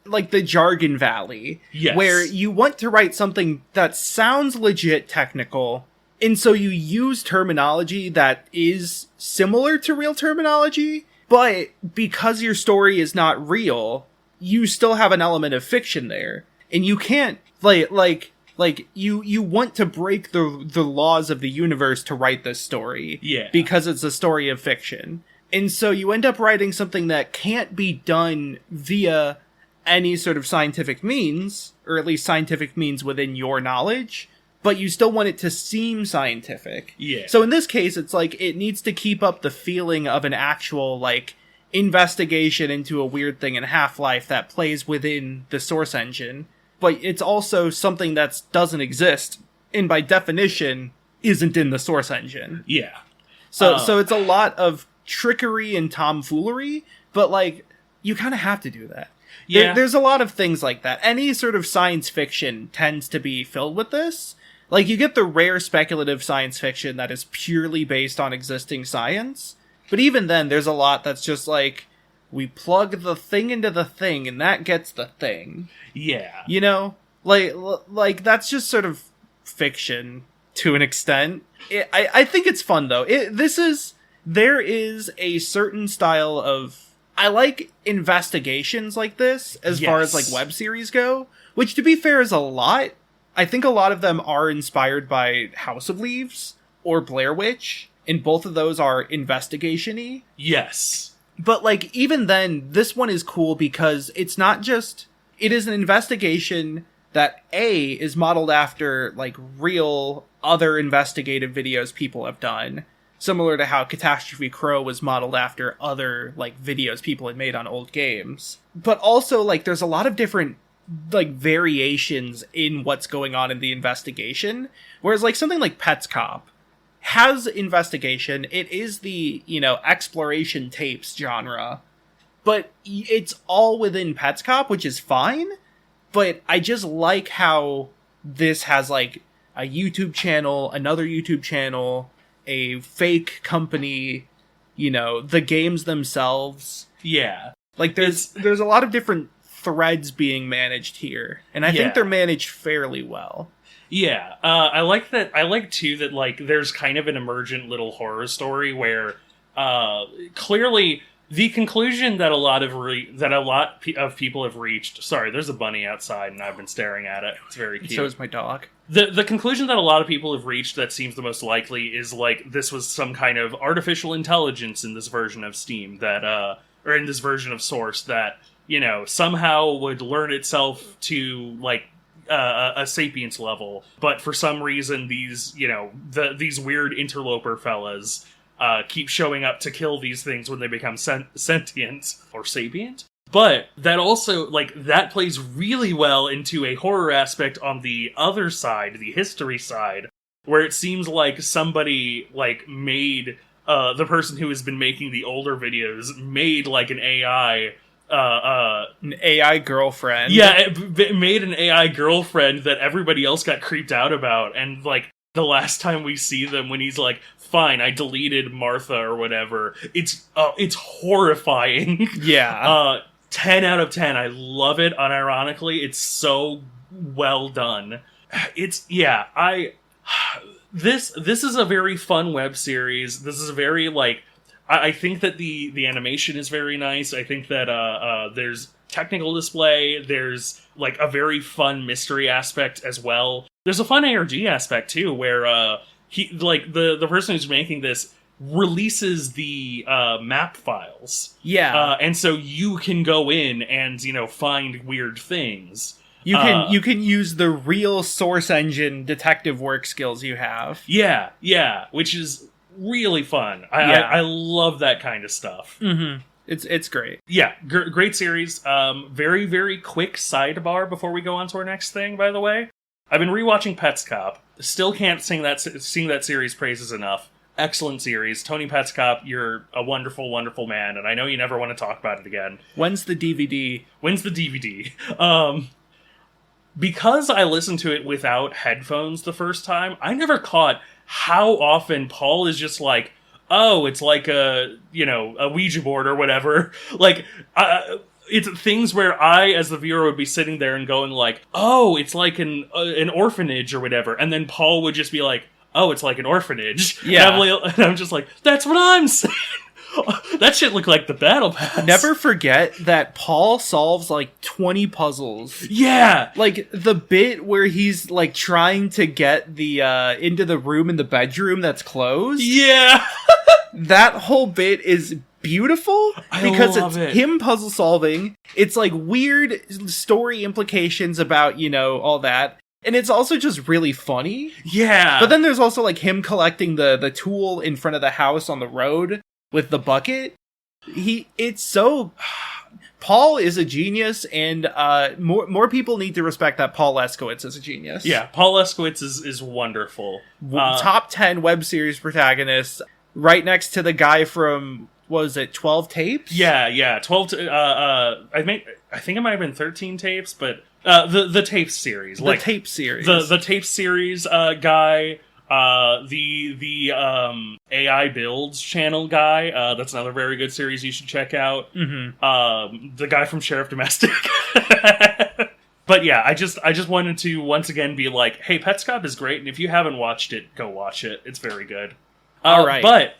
Speaker 6: like the jargon valley.
Speaker 2: Yes.
Speaker 6: Where you want to write something that sounds legit technical, and so you use terminology that is similar to real terminology, but because your story is not real, you still have an element of fiction there. And you can't, you want to break the laws of the universe to write this story.
Speaker 2: Yeah.
Speaker 6: Because it's a story of fiction. And so you end up writing something that can't be done via any sort of scientific means, or at least scientific means within your knowledge, but you still want it to seem scientific.
Speaker 2: Yeah.
Speaker 6: So in this case, it's like, it needs to keep up the feeling of an actual, like, investigation into a weird thing in Half-Life that plays within the source engine. But it's also something that doesn't exist, and by definition, isn't in the source engine.
Speaker 2: Yeah.
Speaker 6: So it's a lot of trickery and tomfoolery, but, like, you kind of have to do that.
Speaker 2: Yeah.
Speaker 6: There's a lot of things like that. Any sort of science fiction tends to be filled with this. Like, you get the rare speculative science fiction that is purely based on existing science, but even then, there's a lot that's just like, we plug the thing into the thing, and that gets the thing.
Speaker 2: Yeah.
Speaker 6: You know? Like that's just sort of fiction, to an extent. I think it's fun, though. There is a certain style of... I like investigations like this, as far as, like, web series go, which, to be fair, is a lot. I think a lot of them are inspired by House of Leaves or Blair Witch, and both of those are investigation-y.
Speaker 2: Yes.
Speaker 6: But, like, even then, this one is cool because it's not just... It is an investigation that, A, is modeled after, like, real other investigative videos people have done, similar to how Catastrophe Crow was modeled after other, like, videos people had made on old games. But also, like, there's a lot of different, like, variations in what's going on in the investigation. Whereas, like, something like Pets Cop has investigation. It is the, exploration tapes genre. But it's all within Pets Cop, which is fine. But I just like how this has, like, a YouTube channel, another YouTube channel, a fake company, the games themselves.
Speaker 2: Yeah.
Speaker 6: Like, there's a lot of different threads being managed here, and I think they're managed fairly well.
Speaker 2: Yeah. I like that. I like, too, that, like, there's kind of an emergent little horror story where clearly the conclusion that a lot of people have reached... Sorry, there's a bunny outside, and I've been staring at it. It's very cute.
Speaker 6: So is my dog.
Speaker 2: The conclusion that a lot of people have reached that seems the most likely is, like, this was some kind of artificial intelligence in this version of Steam that, or in this version of Source that, somehow would learn itself to, like, a sapience level. But for some reason, these, these weird interloper fellas keep showing up to kill these things when they become sentient or sapient. But that also, like, that plays really well into a horror aspect on the other side, the history side, where it seems like somebody, like, made, the person who has been making the older videos made, like, an AI...
Speaker 6: an AI girlfriend.
Speaker 2: Yeah, it made an AI girlfriend that everybody else got creeped out about, and, like, the last time we see them when he's like, fine, I deleted Martha or whatever, it's horrifying.
Speaker 6: Yeah.
Speaker 2: 10 out of 10. I love it, unironically. It's so well done. This is a very fun web series. This is a very, like, I think that the animation is very nice. I think that there's technical display. There's like a very fun mystery aspect as well. There's a fun ARG aspect too, where he like the person who's making this releases the map files.
Speaker 6: Yeah.
Speaker 2: And so you can go in and, find weird things.
Speaker 6: You can use the real Source Engine detective work skills you have.
Speaker 2: Yeah, which is really fun. I love that kind of stuff.
Speaker 6: Mm-hmm. It's great.
Speaker 2: Yeah, great series. Very, very quick sidebar before we go on to our next thing, by the way. I've been rewatching Pets Cop. Still can't sing that series praises enough. Excellent series. Tony Pettscop, you're a wonderful, wonderful man, and I know you never want to talk about it again.
Speaker 6: When's the DVD?
Speaker 2: Because I listened to it without headphones the first time, I never caught how often Paul is just like, oh, it's like a Ouija board or whatever. Like, it's things where I, as the viewer, would be sitting there and going like, oh, it's like an orphanage or whatever. And then Paul would just be like, oh, it's like an orphanage.
Speaker 6: Yeah.
Speaker 2: And I'm just like, that's what I'm saying. That shit looked like the battle pass.
Speaker 6: Never forget that Paul solves like 20 puzzles.
Speaker 2: Yeah.
Speaker 6: Like the bit where he's like trying to get the into the room in the bedroom that's closed.
Speaker 2: Yeah.
Speaker 6: That whole bit is beautiful because it's
Speaker 2: it.
Speaker 6: him puzzle solving. It's like weird story implications about, all that. And it's also just really funny.
Speaker 2: Yeah.
Speaker 6: But then there's also like him collecting the tool in front of the house on the road with the bucket. Paul is a genius, and more people need to respect that Paul Leskowitz is a genius.
Speaker 2: Yeah, Paul Leskowitz is wonderful.
Speaker 6: Top 10 web series protagonist, right next to the guy from, what was it, 12 Tapes?
Speaker 2: Yeah, 12 I think it might have been 13 Tapes, but the Tapes series.
Speaker 6: The Tape series.
Speaker 2: The Tape series guy, the AI Builds channel guy, that's another very good series you should check out.
Speaker 6: Mm-hmm.
Speaker 2: The guy from Sheriff Domestic. But yeah, I just wanted to once again be like, hey, Petscop is great, and if you haven't watched it, go watch it. It's very good.
Speaker 6: All right.
Speaker 2: But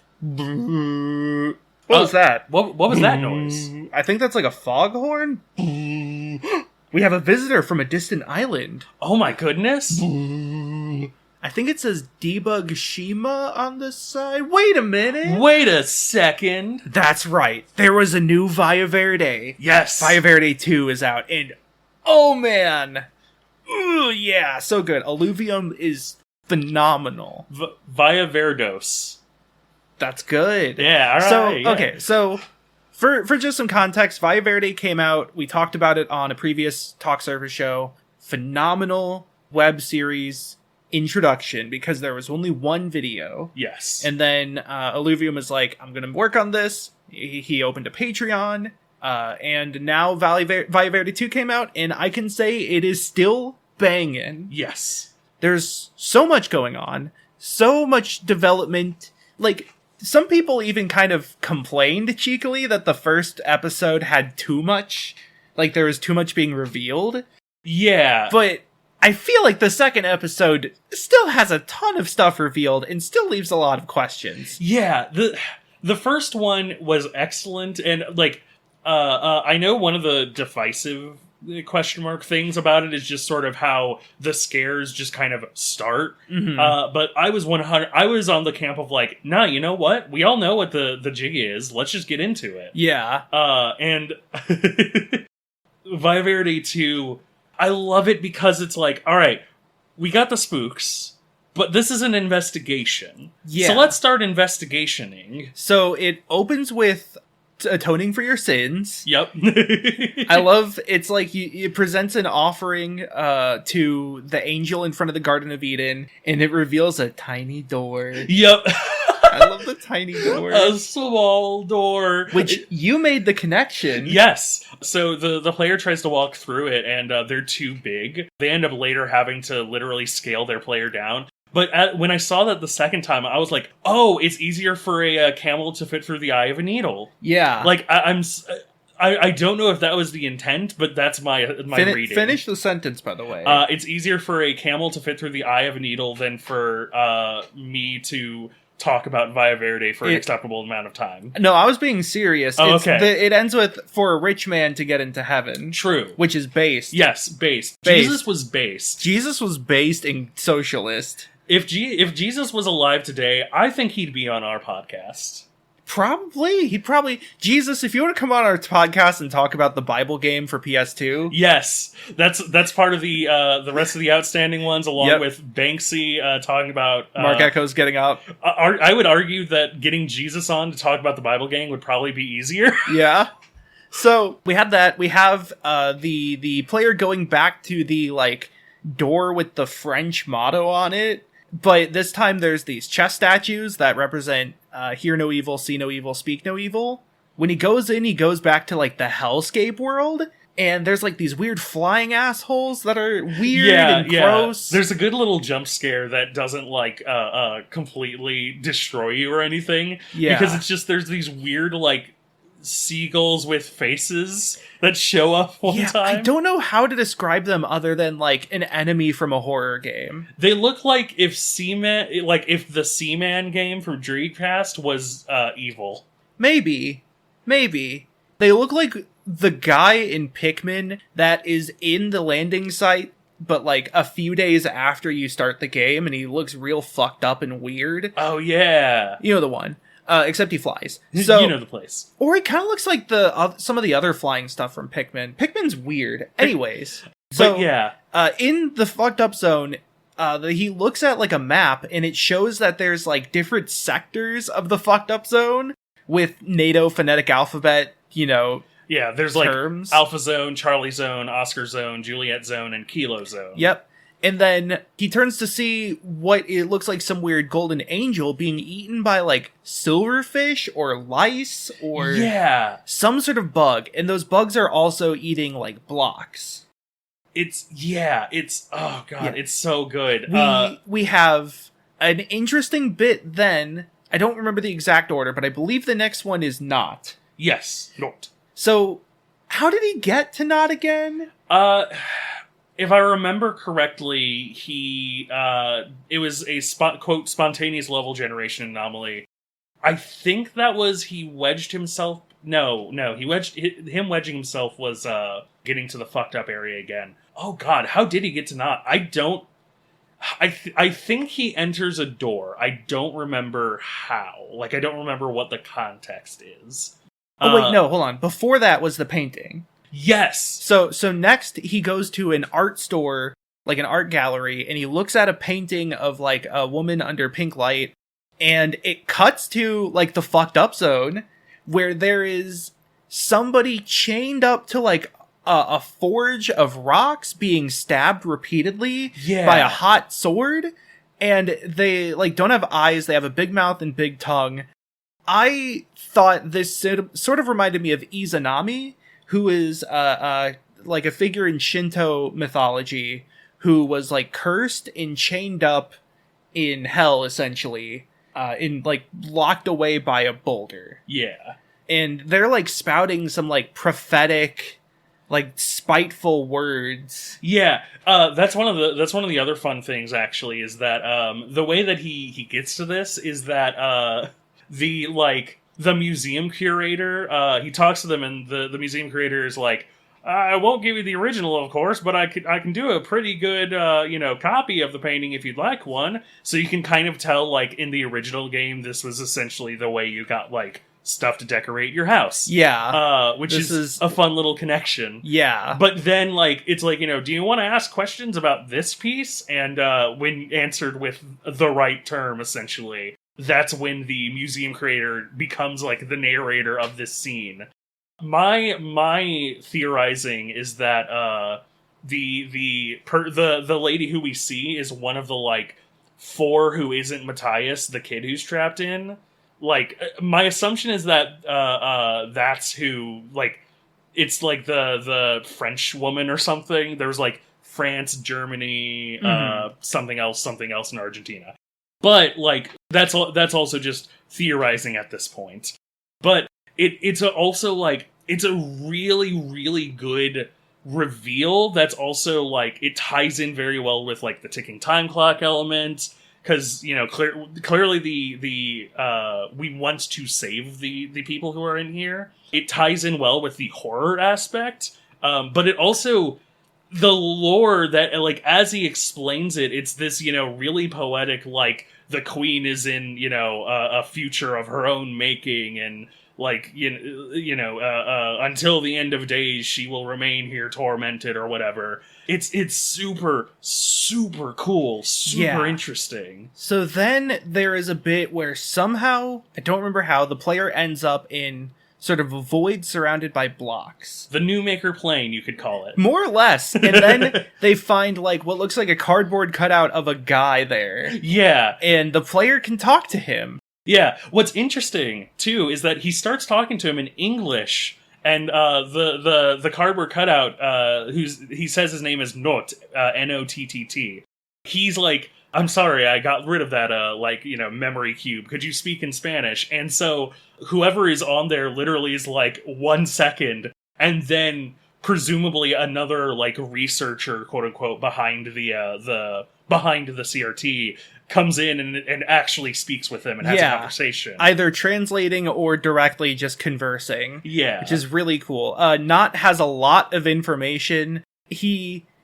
Speaker 6: what was that?
Speaker 2: What was that noise?
Speaker 6: I think that's like a foghorn. We have a visitor from a distant island.
Speaker 2: Oh my goodness.
Speaker 6: I think it says Debug Shima on the side. Wait a minute.
Speaker 2: Wait a second.
Speaker 6: That's right. There was a new Valle Verde.
Speaker 2: Yes.
Speaker 6: Valle Verde 2 is out. And, oh man. Ooh, yeah, so good. Alluvium is phenomenal.
Speaker 2: Valle Verdos.
Speaker 6: That's good.
Speaker 2: Yeah, all right.
Speaker 6: So,
Speaker 2: yeah.
Speaker 6: okay, so for just some context, Valle Verde came out. We talked about it on a previous Talksurfer show. Phenomenal web series introduction because there was only one video.
Speaker 2: Yes.
Speaker 6: And then Alluvium was like, I'm going to work on this. He opened a Patreon. And now Valle Verde 2 came out, and I can say it is still banging.
Speaker 2: Yes.
Speaker 6: There's so much going on. So much development. Like, some people even kind of complained cheekily that the first episode had too much. Like, there was too much being revealed.
Speaker 2: Yeah.
Speaker 6: But I feel like the second episode still has a ton of stuff revealed and still leaves a lot of questions.
Speaker 2: Yeah. The first one was excellent, and, like, I know one of the divisive question mark things about it is just sort of how the scares just kind of start.
Speaker 6: Mm-hmm.
Speaker 2: But I was on the camp of like, nah, you know what? We all know what the jig is. Let's just get into it.
Speaker 6: Yeah.
Speaker 2: And Valle Verde 2, I love it because it's like, all right, we got the spooks, but this is an investigation.
Speaker 6: Yeah.
Speaker 2: So let's start investigationing.
Speaker 6: So it opens with atoning for your sins.
Speaker 2: Yep.
Speaker 6: I love, it's like it presents an offering to the angel in front of the Garden of Eden, and it reveals a tiny door.
Speaker 2: Yep.
Speaker 6: I love the tiny door.
Speaker 2: A small door.
Speaker 6: Which you made the connection.
Speaker 2: Yes. So the player tries to walk through it, and they're too big. They end up later having to literally scale their player down. But when I saw that the second time, I was like, oh, it's easier for a camel to fit through the eye of a needle.
Speaker 6: Yeah.
Speaker 2: Like, I don't know if that was the intent, but that's my reading.
Speaker 6: Finish the sentence, by the way.
Speaker 2: It's easier for a camel to fit through the eye of a needle than for me to talk about Via Verde for an acceptable amount of time.
Speaker 6: No, I was being serious.
Speaker 2: Oh, okay.
Speaker 6: It ends with, for a rich man to get into heaven.
Speaker 2: True.
Speaker 6: Which is based.
Speaker 2: Yes, based.
Speaker 6: Based.
Speaker 2: Jesus was based.
Speaker 6: Jesus was based in socialist.
Speaker 2: If Jesus was alive today, I think he'd be on our podcast.
Speaker 6: Probably. Jesus, if you want to come on our podcast and talk about the Bible game for PS2.
Speaker 2: Yes. That's part of the rest of the outstanding ones, along with Banksy talking about...
Speaker 6: Mark Echo's getting up.
Speaker 2: I would argue that getting Jesus on to talk about the Bible game would probably be easier.
Speaker 6: Yeah. So, we have that. We have the player going back to the, like, door with the French motto on it. But this time there's these chess statues that represent hear no evil, see no evil, speak no evil. When he goes in, he goes back to, like, the hellscape world, and there's, like, these weird flying assholes that are weird and gross.
Speaker 2: There's a good little jump scare that doesn't, like, completely destroy you or anything.
Speaker 6: Yeah.
Speaker 2: Because it's just, there's these weird, like, seagulls with faces that show up one time.
Speaker 6: I don't know how to describe them other than, like, an enemy from a horror game.
Speaker 2: They look like if the Seaman game from Dreamcast was evil.
Speaker 6: Maybe. They look like the guy in Pikmin that is in the landing site, but, like, a few days after you start the game, and he looks real fucked up and weird.
Speaker 2: Oh, yeah.
Speaker 6: You know the one. Except he flies. So,
Speaker 2: you know the place.
Speaker 6: Or he kind of looks like some of the other flying stuff from Pikmin. Pikmin's weird. Anyways.
Speaker 2: But yeah.
Speaker 6: In the fucked up zone, he looks at, like, a map, and it shows that there's, like, different sectors of the fucked up zone with NATO phonetic alphabet, you know,
Speaker 2: yeah, there's
Speaker 6: terms.
Speaker 2: Like Alpha Zone, Charlie Zone, Oscar Zone, Juliet Zone, and Kilo Zone.
Speaker 6: Yep. And then he turns to see what it looks like some weird golden angel being eaten by, like, silverfish or lice or some sort of bug. And those bugs are also eating, like, blocks.
Speaker 2: It's oh god, it's so good.
Speaker 6: We have an interesting bit then. I don't remember the exact order, but I believe the next one is not.
Speaker 2: Yes, not.
Speaker 6: So, how did he get to not again?
Speaker 2: If I remember correctly, it was a quote spontaneous level generation anomaly. I think that was he wedged himself. No, him wedging himself was getting to the fucked up area again. Oh god, how did he get to not? I think he enters a door. I don't remember how. Like, I don't remember what the context is.
Speaker 6: Oh wait, no, hold on. Before that was the painting.
Speaker 2: Yes.
Speaker 6: So next he goes to an art store, like an art gallery, and he looks at a painting of, like, a woman under pink light, and it cuts to, like, the fucked up zone where there is somebody chained up to, like, a forge of rocks being stabbed repeatedly by a hot sword, and they, like, don't have eyes, they have a big mouth and big tongue. I thought this sort of reminded me of Izanami, who is like a figure in Shinto mythology who was, like, cursed and chained up in hell, essentially, like, locked away by a boulder.
Speaker 2: Yeah.
Speaker 6: And they're, like, spouting some, like, prophetic, like, spiteful words.
Speaker 2: Yeah, that's one of the other fun things, actually, is that the way that he gets to this is that the museum curator, he talks to them, and the museum curator is like, I won't give you the original, of course, but I can do a pretty good, copy of the painting if you'd like one. So you can kind of tell, like, in the original game, this was essentially the way you got, like, stuff to decorate your house.
Speaker 6: Yeah.
Speaker 2: Which is a fun little connection.
Speaker 6: Yeah.
Speaker 2: But then, like, it's like, do you want to ask questions about this piece? And when answered with the right term, essentially, that's when the museum creator becomes, like, the narrator of this scene. My theorizing is that the lady who we see is one of the, like, 4 who isn't Matthias, the kid who's trapped in. Like, my assumption is that that's who, like, it's like the French woman or something. There was, like, France, Germany, something else in Argentina. But, like, that's also just theorizing at this point. But it's also, like, it's a really, really good reveal that's also, like, it ties in very well with, like, the ticking time clock element, because clearly the we want to save the people who are in here. It ties in well with the horror aspect, but it also, the lore that, like, as he explains it, it's this really poetic, like, the queen is in a future of her own making, and like until the end of days she will remain here tormented or whatever. It's super cool, super interesting.
Speaker 6: So then there is a bit where somehow, I don't remember how, the player ends up in sort of a void surrounded by blocks.
Speaker 2: The New Maker plane, you could call it.
Speaker 6: More or less. And then they find, like, what looks like a cardboard cutout of a guy there.
Speaker 2: Yeah.
Speaker 6: And the player can talk to him.
Speaker 2: Yeah. What's interesting, too, is that he starts talking to him in English, and the cardboard cutout, he says his name is Not, Nottt. He's like, I'm sorry, I got rid of that, memory cube. Could you speak in Spanish? And so whoever is on there literally is like 1 second, and then presumably another, like, researcher, quote unquote, behind the CRT comes in and actually speaks with him and has a conversation.
Speaker 6: Either translating or directly just conversing.
Speaker 2: Yeah.
Speaker 6: Which is really cool. Not has a lot of information.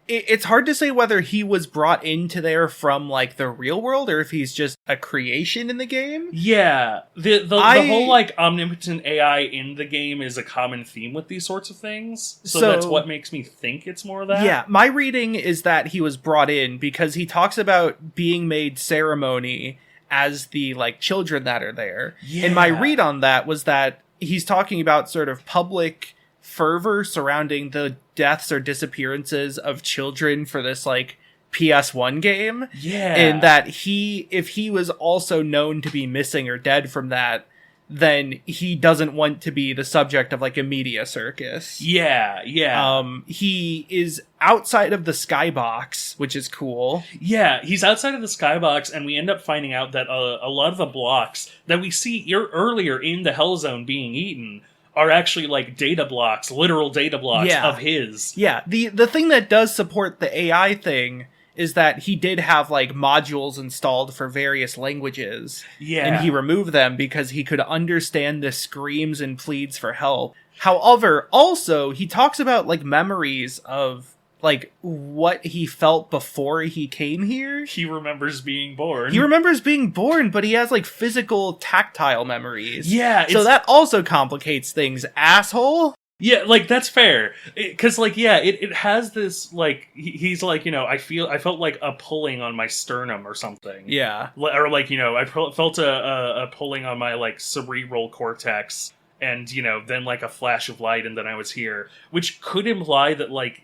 Speaker 6: It's hard to say whether he was brought into there from, like, the real world, or if he's just a creation in the game.
Speaker 2: Yeah. The whole, like, omnipotent AI in the game is a common theme with these sorts of things. So that's what makes me think it's more of that.
Speaker 6: Yeah, my reading is that he was brought in because he talks about being made ceremony as the, like, children that are there. Yeah. And my read on that was that he's talking about sort of public fervor surrounding the deaths or disappearances of children for this, like, PS1 game.
Speaker 2: Yeah.
Speaker 6: And that if he was also known to be missing or dead from that, then he doesn't want to be the subject of, like, a media circus.
Speaker 2: Yeah.
Speaker 6: He is outside of the skybox, which is cool.
Speaker 2: Yeah, he's outside of the skybox, and we end up finding out that a lot of the blocks that we see earlier in the Hell Zone being eaten are actually, like, data blocks, literal data blocks of his. Yeah,
Speaker 6: the thing that does support the AI thing is that he did have, like, modules installed for various languages.
Speaker 2: Yeah.
Speaker 6: And he removed them because he could understand the screams and pleads for help. However, also, he talks about, like, memories of, like, what he felt before he came here.
Speaker 2: He remembers being born.
Speaker 6: He remembers being born, but he has, like, physical, tactile memories.
Speaker 2: Yeah.
Speaker 6: So that also complicates things, asshole.
Speaker 2: Yeah, like, that's fair. Because, like, yeah, it has this, like, he's like, I felt like a pulling on my sternum or something.
Speaker 6: Yeah.
Speaker 2: Or, like, I felt a pulling on my, like, cerebral cortex, and, then, like, a flash of light, and then I was here. Which could imply that, like,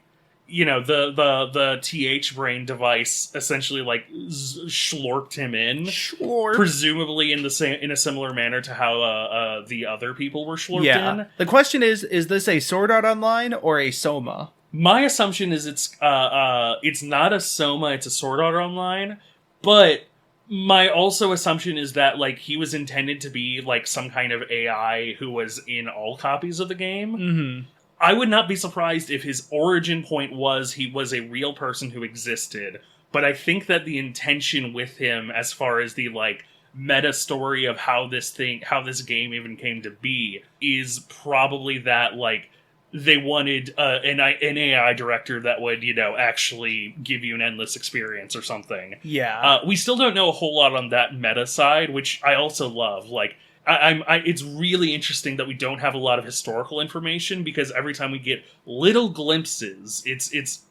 Speaker 2: the TH brain device essentially, like, schlorped him in.
Speaker 6: Schlorp.
Speaker 2: Presumably in a similar manner to how the other people were schlorped in.
Speaker 6: The question is this a Sword Art Online or a Soma?
Speaker 2: My assumption is it's not a Soma, it's a Sword Art Online, but my also assumption is that, like, he was intended to be, like, some kind of AI who was in all copies of the game.
Speaker 6: Mm-hmm.
Speaker 2: I would not be surprised if his origin point was he was a real person who existed, but I think that the intention with him, as far as the, like, meta story of how this game even came to be, is probably that, like, they wanted an AI director that would, actually give you an endless experience or something.
Speaker 6: Yeah.
Speaker 2: We still don't know a whole lot on that meta side, which I also love. Like, it's really interesting that we don't have a lot of historical information, because every time we get little glimpses, it's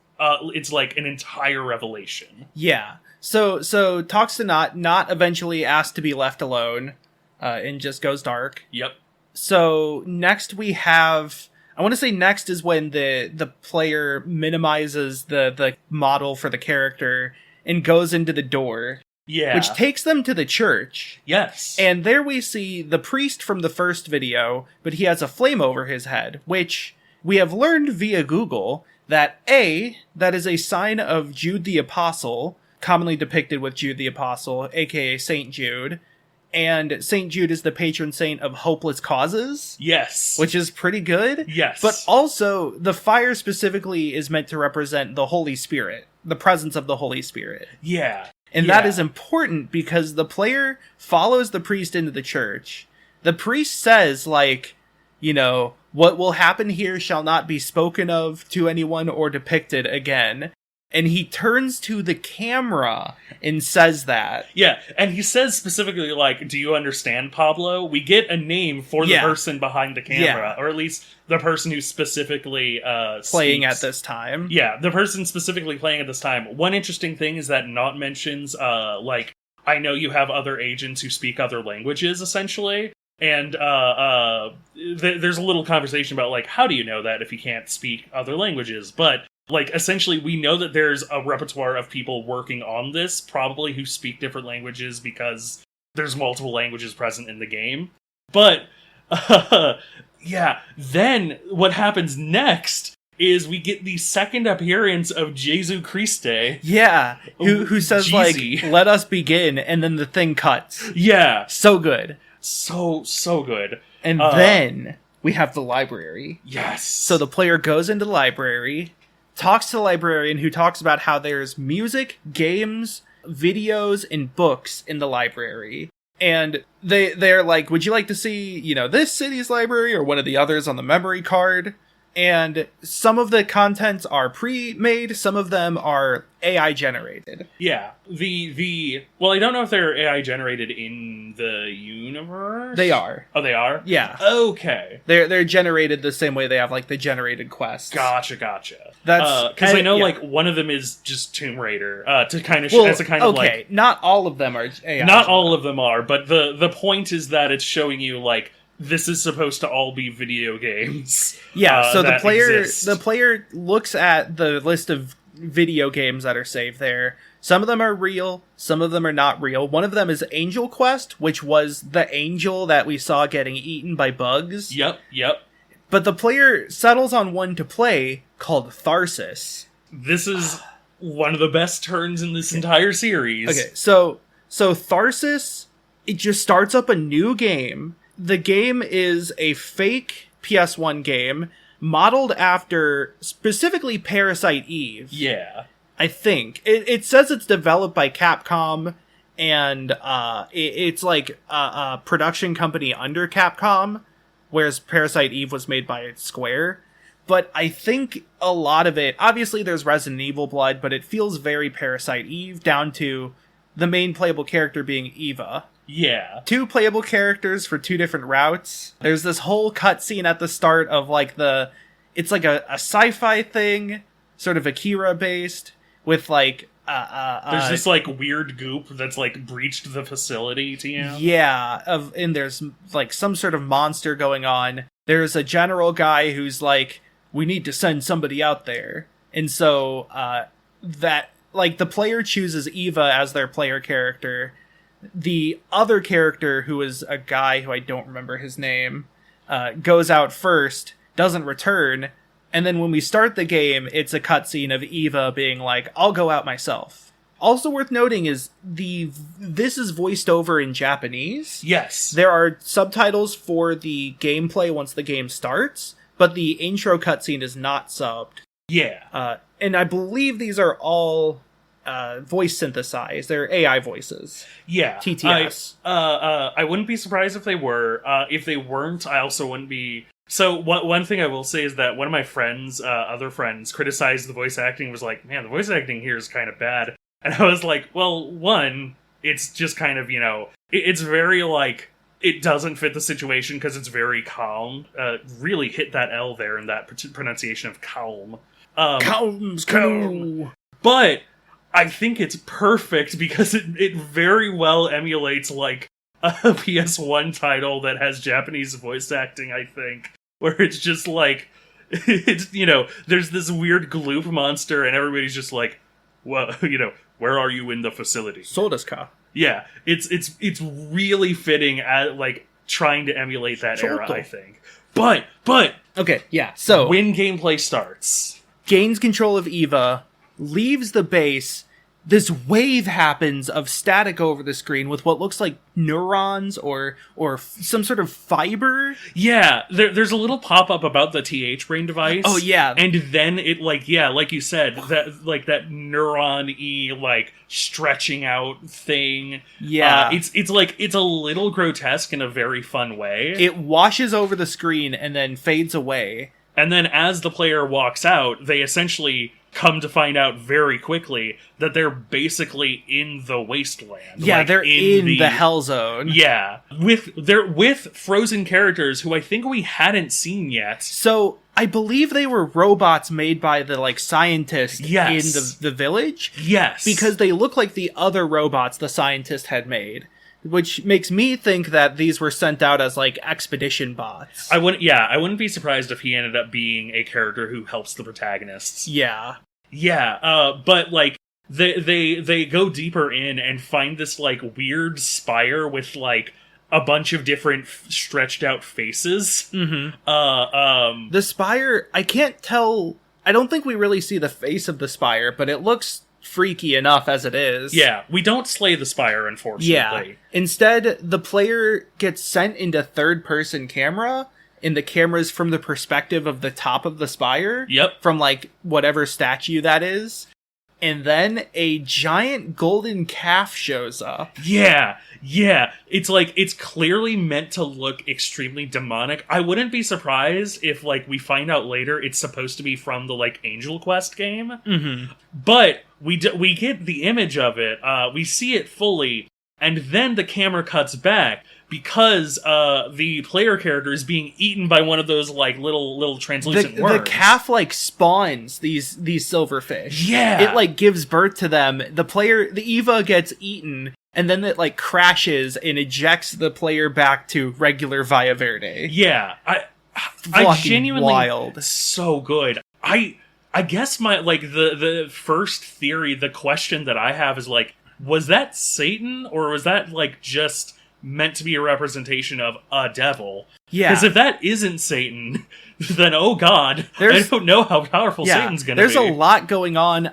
Speaker 2: like an entire revelation.
Speaker 6: Yeah. So talks to Not eventually asked to be left alone, and just goes dark.
Speaker 2: Yep.
Speaker 6: So next we have, I want to say next is when the player minimizes the model for the character and goes into the door.
Speaker 2: Yeah.
Speaker 6: Which takes them to the church.
Speaker 2: Yes.
Speaker 6: And there we see the priest from the first video, but he has a flame over his head, which we have learned via Google that that is a sign of Jude the Apostle, commonly depicted with Jude the Apostle, aka Saint Jude. And Saint Jude is the patron saint of hopeless causes.
Speaker 2: Yes.
Speaker 6: Which is pretty good.
Speaker 2: Yes.
Speaker 6: But also, the fire specifically is meant to represent the Holy Spirit. The presence of the Holy Spirit.
Speaker 2: Yeah.
Speaker 6: And that
Speaker 2: Yeah.
Speaker 6: is important because the player follows the priest into the church. The priest says, like, you know, what will happen here shall not be spoken of to anyone or depicted again. And he turns to the camera and says that.
Speaker 2: Yeah, and he says specifically, like, do you understand, Pablo? We get a name for the
Speaker 6: Yeah.
Speaker 2: person behind the camera, or at least the person who's specifically
Speaker 6: Playing
Speaker 2: speaks.
Speaker 6: at this time.
Speaker 2: Yeah, the person specifically playing at this time. One interesting thing is that Not mentions, like, I know you have other agents who speak other languages, essentially. And there's a little conversation about, like, how do you know that if you can't speak other languages? But, like, essentially, we know that there's a repertoire of people working on this, probably who speak different languages because there's multiple languages present in the game. But, yeah, then what happens next is we get the second appearance of Jesu Christe.
Speaker 6: Yeah, who says,
Speaker 2: Jeezy.
Speaker 6: like, let us begin, and then the thing cuts.
Speaker 2: Yeah,
Speaker 6: So good.
Speaker 2: so good.
Speaker 6: And then we have the library.
Speaker 2: Yes.
Speaker 6: So the player goes into the library, talks to the librarian, who talks about how there's music, games, videos, and books in the library. And they're like, would you like to see, you know, this city's library or one of the others on the memory card? And some of the contents are pre-made, some of them are AI generated.
Speaker 2: Yeah, well, I don't know if they're AI generated in the universe.
Speaker 6: They are.
Speaker 2: Oh, they are?
Speaker 6: Yeah.
Speaker 2: Okay.
Speaker 6: They're generated the same way they have, like, the generated quests.
Speaker 2: Gotcha.
Speaker 6: That's
Speaker 2: because I know,
Speaker 6: yeah.
Speaker 2: like, one of them is just Tomb Raider, to kind of
Speaker 6: Well,
Speaker 2: as a kind of
Speaker 6: okay,
Speaker 2: like,
Speaker 6: not all of them are AI.
Speaker 2: not all of them are, but the point is that it's showing you, like, this is supposed to all be video games.
Speaker 6: Yeah, so the
Speaker 2: that exist.
Speaker 6: player looks at the list of video games that are saved there. Some of them are real, some of them are not real. One of them is Angel Quest, which was the angel that we saw getting eaten by bugs.
Speaker 2: Yep.
Speaker 6: But the player settles on one to play called Tharsis.
Speaker 2: This is one of the best turns in this entire series.
Speaker 6: Okay, so Tharsis, it just starts up a new game. The game is a fake PS1 game modeled after specifically Parasite Eve.
Speaker 2: Yeah.
Speaker 6: I think. It says it's developed by Capcom, and it's like a production company under Capcom, whereas Parasite Eve was made by Square. But I think a lot of it, obviously there's Resident Evil blood, but it feels very Parasite Eve, down to the main playable character being Eva.
Speaker 2: Yeah.
Speaker 6: 2 playable characters for 2 different routes. There's this whole cutscene at the start of, like, it's like a sci-fi thing, sort of Akira based, with, like,
Speaker 2: There's this, like, weird goop that's, like, breached the facility, TM.
Speaker 6: Yeah, and there's, like, some sort of monster going on. There's a general guy who's like, we need to send somebody out there. And so, that, like, the player chooses Eva as their player character. The other character, who is a guy who I don't remember his name, goes out first, doesn't return, and then when we start the game, it's a cutscene of Eva being like, I'll go out myself. Also worth noting is this is voiced over in Japanese.
Speaker 2: Yes.
Speaker 6: There are subtitles for the gameplay once the game starts, but the intro cutscene is not subbed.
Speaker 2: Yeah.
Speaker 6: And I believe these are all voice synthesized. They're AI voices.
Speaker 2: Yeah.
Speaker 6: TTS.
Speaker 2: I wouldn't be surprised if they were. If they weren't, I also wouldn't be. So one thing I will say is that one of my friends, other friends, criticized the voice acting, was like, man, the voice acting here is kind of bad. And I was like, well, one, it's just kind of, you know, it's very, like, it doesn't fit the situation because it's very calm. Really hit that L there in that pronunciation of calm.
Speaker 6: Calm.
Speaker 2: But I think it's perfect because it very well emulates, like, a PS1 title that has Japanese voice acting, I think, where it's just like, it's, you know, there's this weird gloop monster and everybody's just like, well, you know, where are you in the facility?
Speaker 6: Sodeska.
Speaker 2: Yeah, it's really fitting at, like, trying to emulate that era, I think. But
Speaker 6: Okay, yeah, so
Speaker 2: when gameplay starts,
Speaker 6: gains control of Eva, leaves the base, this wave happens of static over the screen with what looks like neurons or some sort of fiber.
Speaker 2: Yeah, there's a little pop-up about the TH brain device.
Speaker 6: Oh, yeah.
Speaker 2: And then it, like you said, that neuron-y, like, stretching out thing.
Speaker 6: Yeah.
Speaker 2: It's a little grotesque in a very fun way.
Speaker 6: It washes over the screen and then fades away.
Speaker 2: And then as the player walks out, they essentially come to find out very quickly that they're basically in the wasteland.
Speaker 6: Yeah,
Speaker 2: like
Speaker 6: they're in the hell zone.
Speaker 2: Yeah, with frozen characters who I think we hadn't seen yet.
Speaker 6: So I believe they were robots made by the like scientist
Speaker 2: Yes.
Speaker 6: in the village.
Speaker 2: Yes,
Speaker 6: Because they look like the other robots the scientist had made. Which makes me think that these were sent out as like expedition bots.
Speaker 2: I wouldn't be surprised if he ended up being a character who helps the protagonists.
Speaker 6: Yeah.
Speaker 2: Yeah, but like they go deeper in and find this like weird spire with like a bunch of different stretched out faces.
Speaker 6: Mm-hmm. The spire, I can't tell. I don't think we really see the face of the spire, but it looks freaky enough as it is.
Speaker 2: Yeah, we don't slay the spire, unfortunately.
Speaker 6: Yeah. Instead, the player gets sent into third-person camera, and the camera's from the perspective of the top of the spire.
Speaker 2: Yep.
Speaker 6: From, like, whatever statue that is. And then a giant golden calf shows up.
Speaker 2: Yeah. It's like, it's clearly meant to look extremely demonic. I wouldn't be surprised if, like, we find out later it's supposed to be from the, like, Angel Quest game.
Speaker 6: Mm-hmm.
Speaker 2: But we get the image of it, we see it fully, and then the camera cuts back because the player character is being eaten by one of those like little translucent worms.
Speaker 6: The calf like spawns these silverfish.
Speaker 2: Yeah,
Speaker 6: it like gives birth to them. The Eva gets eaten, and then it like crashes and ejects the player back to regular Valle Verde.
Speaker 2: Yeah, I genuinely
Speaker 6: wild,
Speaker 2: so good. I guess my like the first theory, the question that I have is like, was that Satan or was that like just meant to be a representation of a devil?
Speaker 6: Yeah.
Speaker 2: Because if that isn't Satan, then oh god, I don't know how powerful Satan's gonna be.
Speaker 6: There's a lot going on.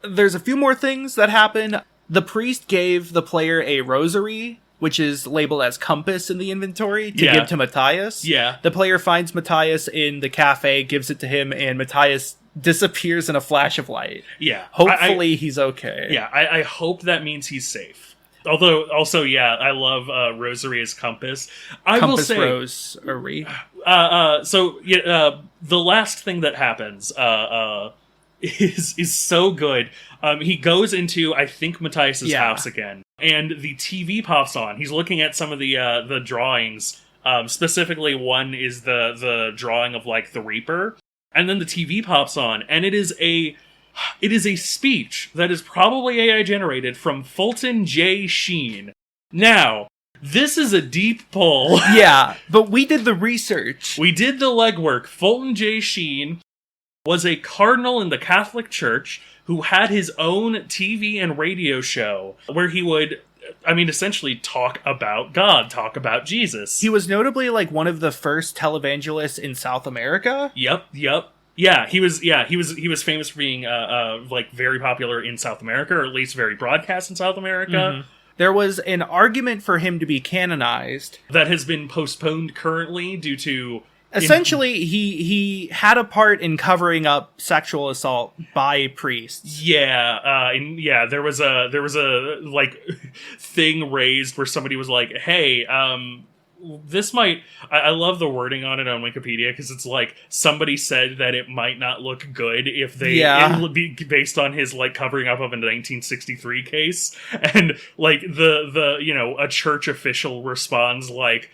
Speaker 6: There's a few more things that happen. The priest gave the player a rosary, which is labeled as compass in the inventory, to give to Matthias.
Speaker 2: Yeah.
Speaker 6: The player finds Matthias in the cafe, gives it to him, and Matthias disappears in a flash of light.
Speaker 2: Yeah.
Speaker 6: Hopefully he's okay.
Speaker 2: Yeah, I hope that means he's safe. Although, also, yeah, I love rosary as compass. I will say...
Speaker 6: rosary.
Speaker 2: The last thing that happens is so good. He goes into, I think, Matthias's house again, and the TV pops on. He's looking at some of the drawings. Specifically, one is the drawing of like the Reaper, and then the TV pops on, and it is a speech that is probably AI generated from Fulton J. Sheen. Now, this is a deep pull.
Speaker 6: Yeah, but we did the research.
Speaker 2: We did the legwork. Fulton J. Sheen was a cardinal in the Catholic Church who had his own TV and radio show where he would, essentially talk about God, talk about Jesus.
Speaker 6: He was notably like one of the first televangelists in South America.
Speaker 2: Yep. Yeah, he was famous for being like very popular in South America, or at least very broadcast in South America.
Speaker 6: Mm-hmm. There was an argument for him to be canonized
Speaker 2: that has been postponed currently due to
Speaker 6: essentially he had a part in covering up sexual assault by priests.
Speaker 2: Yeah, there was a like thing raised where somebody was like, "Hey, this might..." I love the wording on it on Wikipedia because it's like somebody said that it might not look good if they it would be based on his like covering up of a 1963 case, and like the a church official responds like,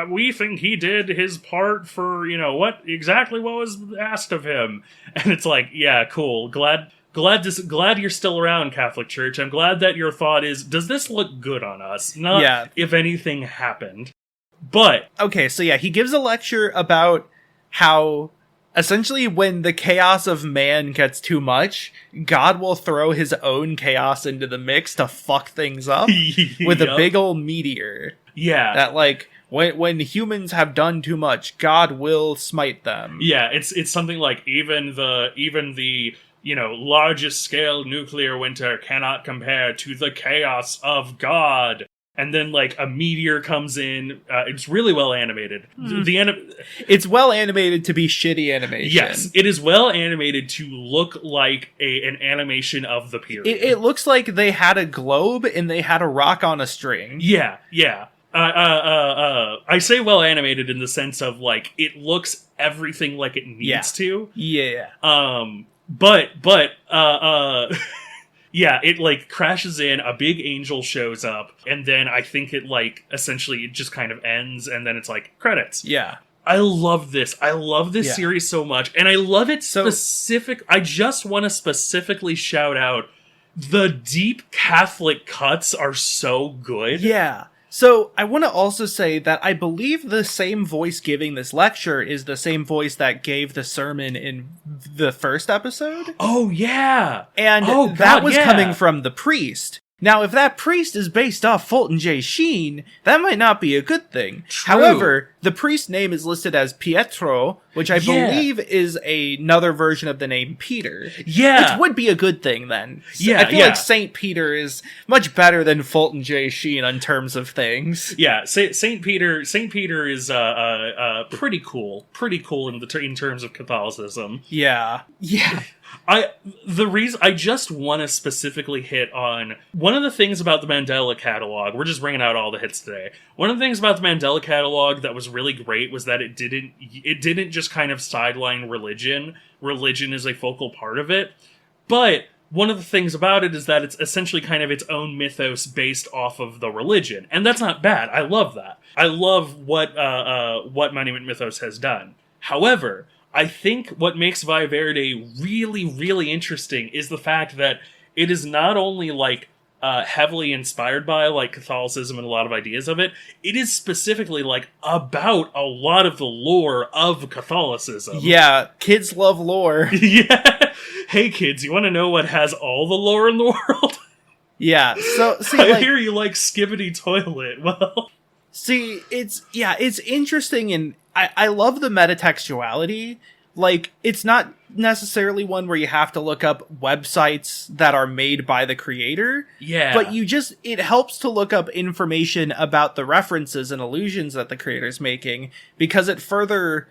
Speaker 2: we think he did his part for what was asked of him, and it's like, yeah, cool, glad you're still around, Catholic Church. I'm glad that your thought is, does this look good on us? Not if anything happened. But
Speaker 6: okay, so yeah, he gives a lecture about how essentially when the chaos of man gets too much, God will throw his own chaos into the mix to fuck things up with a big old meteor.
Speaker 2: Yeah.
Speaker 6: That like when humans have done too much, God will smite them.
Speaker 2: Yeah, it's something like even the largest scale nuclear winter cannot compare to the chaos of God. And then, like, a meteor comes in. It's really well animated.
Speaker 6: It's well animated to be shitty animation.
Speaker 2: Yes, it is well animated to look like an animation of the period.
Speaker 6: It looks like they had a globe and they had a rock on a string.
Speaker 2: Yeah. I say well animated in the sense of, like, it looks everything like it needs to.
Speaker 6: Yeah.
Speaker 2: Yeah, it, like, crashes in, a big angel shows up, and then I think it, like, essentially it just kind of ends, and then it's, like, credits.
Speaker 6: Yeah.
Speaker 2: I love this. I love this series so much, and I love it I just want to specifically shout out, the deep Catholic cuts are so good.
Speaker 6: Yeah. So, I want to also say that I believe the same voice giving this lecture is the same voice that gave the sermon in the first episode.
Speaker 2: Oh, yeah!
Speaker 6: And that was coming from the priest. Now, if that priest is based off Fulton J. Sheen, that might not be a good thing.
Speaker 2: True.
Speaker 6: However, the priest's name is listed as Pietro, which I believe is another version of the name Peter.
Speaker 2: Yeah.
Speaker 6: Which would be a good thing, then.
Speaker 2: Yeah,
Speaker 6: I feel like St. Peter is much better than Fulton J. Sheen in terms of things.
Speaker 2: Yeah, St. Peter is pretty cool. Pretty cool in terms of Catholicism.
Speaker 6: Yeah. Yeah.
Speaker 2: I just want to specifically hit on one of the things about the Mandela catalog. We're just bringing out all the hits today. One of the things about the Mandela catalog that was really great was that it didn't just kind of sideline religion. Religion is a focal part of it. But one of the things about it is that it's essentially kind of its own mythos based off of the religion. And that's not bad. I love that. I love what Monument Mythos has done. However, I think what makes Verde really, really interesting is the fact that it is not only, like, heavily inspired by, like, Catholicism and a lot of ideas of it, it is specifically, like, about a lot of the lore of Catholicism.
Speaker 6: Yeah, kids love lore.
Speaker 2: Yeah. Hey, kids, you want to know what has all the lore in the world?
Speaker 6: Yeah, so, see,
Speaker 2: I hear you like Skibidi Toilet. Well...
Speaker 6: See, it's interesting, and I love the metatextuality. Like, it's not necessarily one where you have to look up websites that are made by the creator.
Speaker 2: Yeah.
Speaker 6: But it helps to look up information about the references and allusions that the creator's making, because it further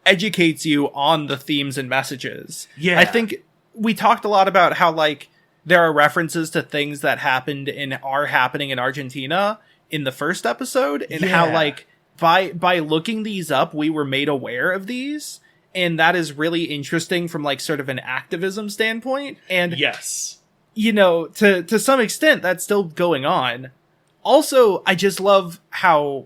Speaker 6: educates you on the themes and messages.
Speaker 2: Yeah.
Speaker 6: I think we talked a lot about how, like, there are references to things that happened and are happening in Argentina in the first episode, and how, like, by looking these up, we were made aware of these, and that is really interesting from, like, sort of an activism standpoint. And
Speaker 2: yes,
Speaker 6: to some extent, that's still going on. Also, I just love how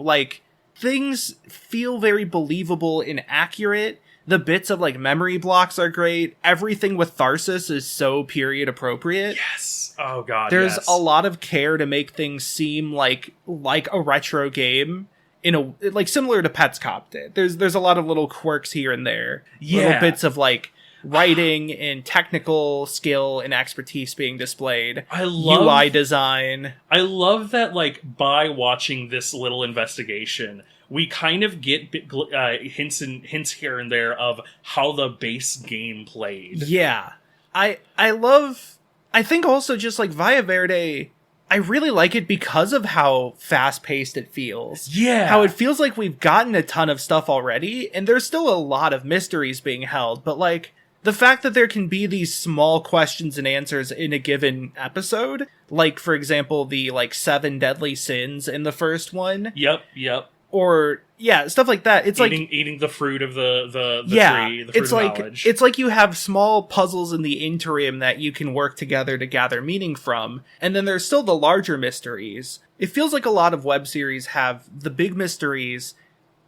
Speaker 6: like, things feel very believable and accurate. The bits of, like, memory blocks are great. Everything with Tharsis is so period appropriate.
Speaker 2: Yes. Oh god.
Speaker 6: There's a lot of care to make things seem like a retro game, like similar to Pets Cop did. There's a lot of little quirks here and there.
Speaker 2: Yeah.
Speaker 6: Little bits of, like, writing and technical skill and expertise being displayed.
Speaker 2: I love
Speaker 6: UI design.
Speaker 2: I love that, like, by watching this little investigation, we kind of get hints here and there of how the base game played.
Speaker 6: Yeah. I think also just, like, Valle Verde, I really like it because of how fast-paced it feels.
Speaker 2: Yeah.
Speaker 6: How it feels like we've gotten a ton of stuff already, and there's still a lot of mysteries being held, but, like, the fact that there can be these small questions and answers in a given episode, like, for example, the, like, 7 deadly sins in the first one.
Speaker 2: Yep.
Speaker 6: Or, yeah, stuff like that. It's
Speaker 2: eating the fruit of the tree, the fruit
Speaker 6: it's
Speaker 2: of
Speaker 6: like,
Speaker 2: knowledge.
Speaker 6: It's like you have small puzzles in the interim that you can work together to gather meaning from, and then there's still the larger mysteries. It feels like a lot of web series have the big mysteries,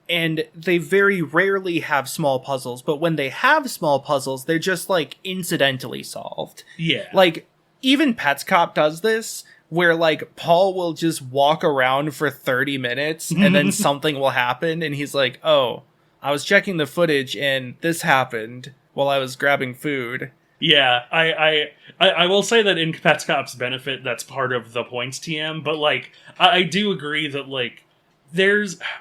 Speaker 6: and they very rarely have small puzzles, but when they have small puzzles, they're just, like, incidentally solved.
Speaker 2: Yeah.
Speaker 6: Like, even Pets Cop does this, where, like, Paul will just walk around for 30 minutes and then something will happen and he's like, oh, I was checking the footage and this happened while I was grabbing food.
Speaker 2: Yeah, I will say that in Pets Cop's benefit, that's part of the points TM, but, like, I do agree that, like,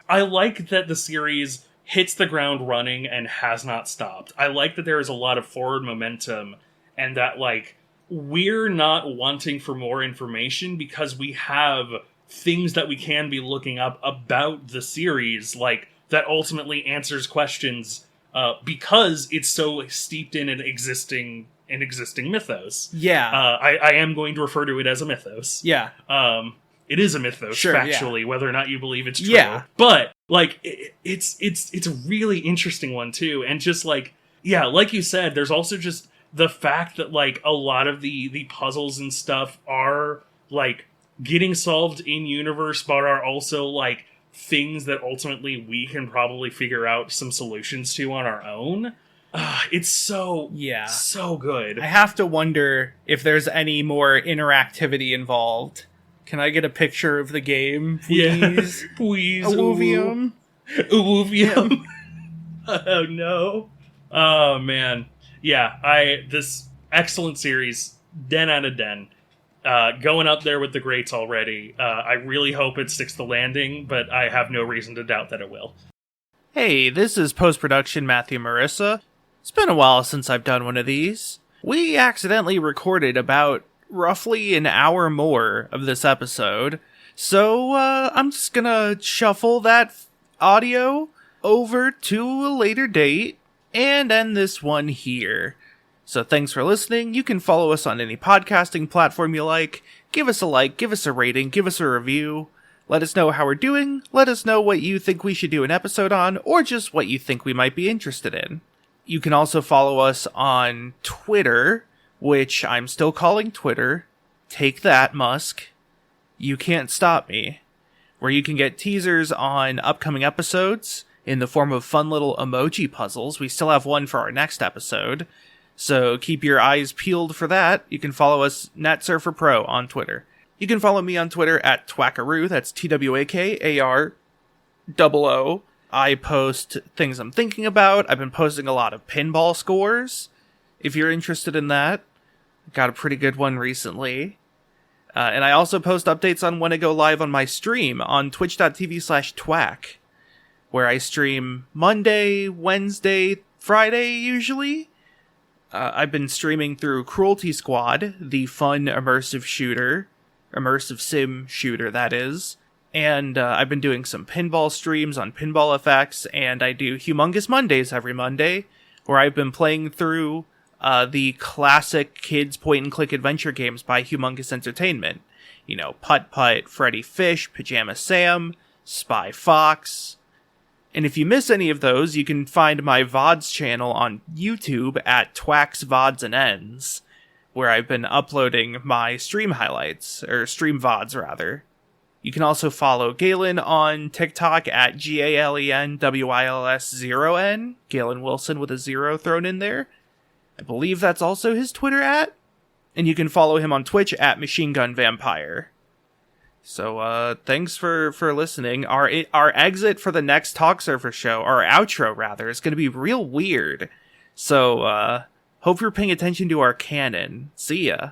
Speaker 2: I like that the series hits the ground running and has not stopped. I like that there is a lot of forward momentum and that, like, we're not wanting for more information because we have things that we can be looking up about the series, like, that ultimately answers questions because it's so steeped in an existing mythos.
Speaker 6: Yeah.
Speaker 2: I am going to refer to it as a mythos.
Speaker 6: Yeah.
Speaker 2: It is a mythos,
Speaker 6: Sure,
Speaker 2: factually, whether or not you believe it's true.
Speaker 6: Yeah.
Speaker 2: But, like, it's a really interesting one, too. And just, like, yeah, like you said, there's also just the fact that, like, a lot of the puzzles and stuff are, like, getting solved in universe, but are also, like, things that ultimately we can probably figure out some solutions to on our own. It's so good.
Speaker 6: I have to wonder if there's any more interactivity involved. Can I get a picture of the game, please?
Speaker 2: Yeah, please.
Speaker 6: Awuvium.
Speaker 2: Awuvium. Oh, no. Oh, man. Yeah, this excellent series, 10 out of 10. Going up there with the greats already. I really hope it sticks the landing, but I have no reason to doubt that it will.
Speaker 6: Hey, this is post-production Matthew Marisa. It's been a while since I've done one of these. We accidentally recorded about roughly an hour more of this episode, so I'm just gonna shuffle that audio over to a later date and end this one here. So thanks for listening. You can follow us on any podcasting platform you like. Give us a like, give us a rating, give us a review. Let us know how we're doing. Let us know what you think we should do an episode on, or just what you think we might be interested in. You can also follow us on Twitter, which I'm still calling Twitter. Take that, Musk. You can't stop me. Where you can get teasers on upcoming episodes in the form of fun little emoji puzzles. We still have one for our next episode, so keep your eyes peeled for that. You can follow us, Netsurfer Pro, on Twitter. You can follow me on Twitter at Twackaroo, that's TWAKAROO. I post things I'm thinking about. I've been posting a lot of pinball scores, if you're interested in that. Got a pretty good one recently. And I also post updates on when I go live on my stream on twitch.tv/twack, where I stream Monday, Wednesday, Friday, usually. I've been streaming through Cruelty Squad, the fun immersive sim shooter, that is. And I've been doing some pinball streams on Pinball FX, and I do Humongous Mondays every Monday, where I've been playing through the classic kids point-and-click adventure games by Humongous Entertainment. You know, Putt Putt, Freddy Fish, Pajama Sam, Spy Fox. And if you miss any of those, you can find my VODs channel on YouTube at Twax VODs and Ends, where I've been uploading my stream highlights, or stream VODs rather. You can also follow Galen on TikTok at GALENWILS0N, Galen Wilson with a 0 thrown in there. I believe that's also his Twitter @. And you can follow him on Twitch at Machine Gun Vampire. So, thanks for listening. Our exit for the next Talksurfer show, our outro rather, is going to be real weird. So, hope you're paying attention to our canon. See ya.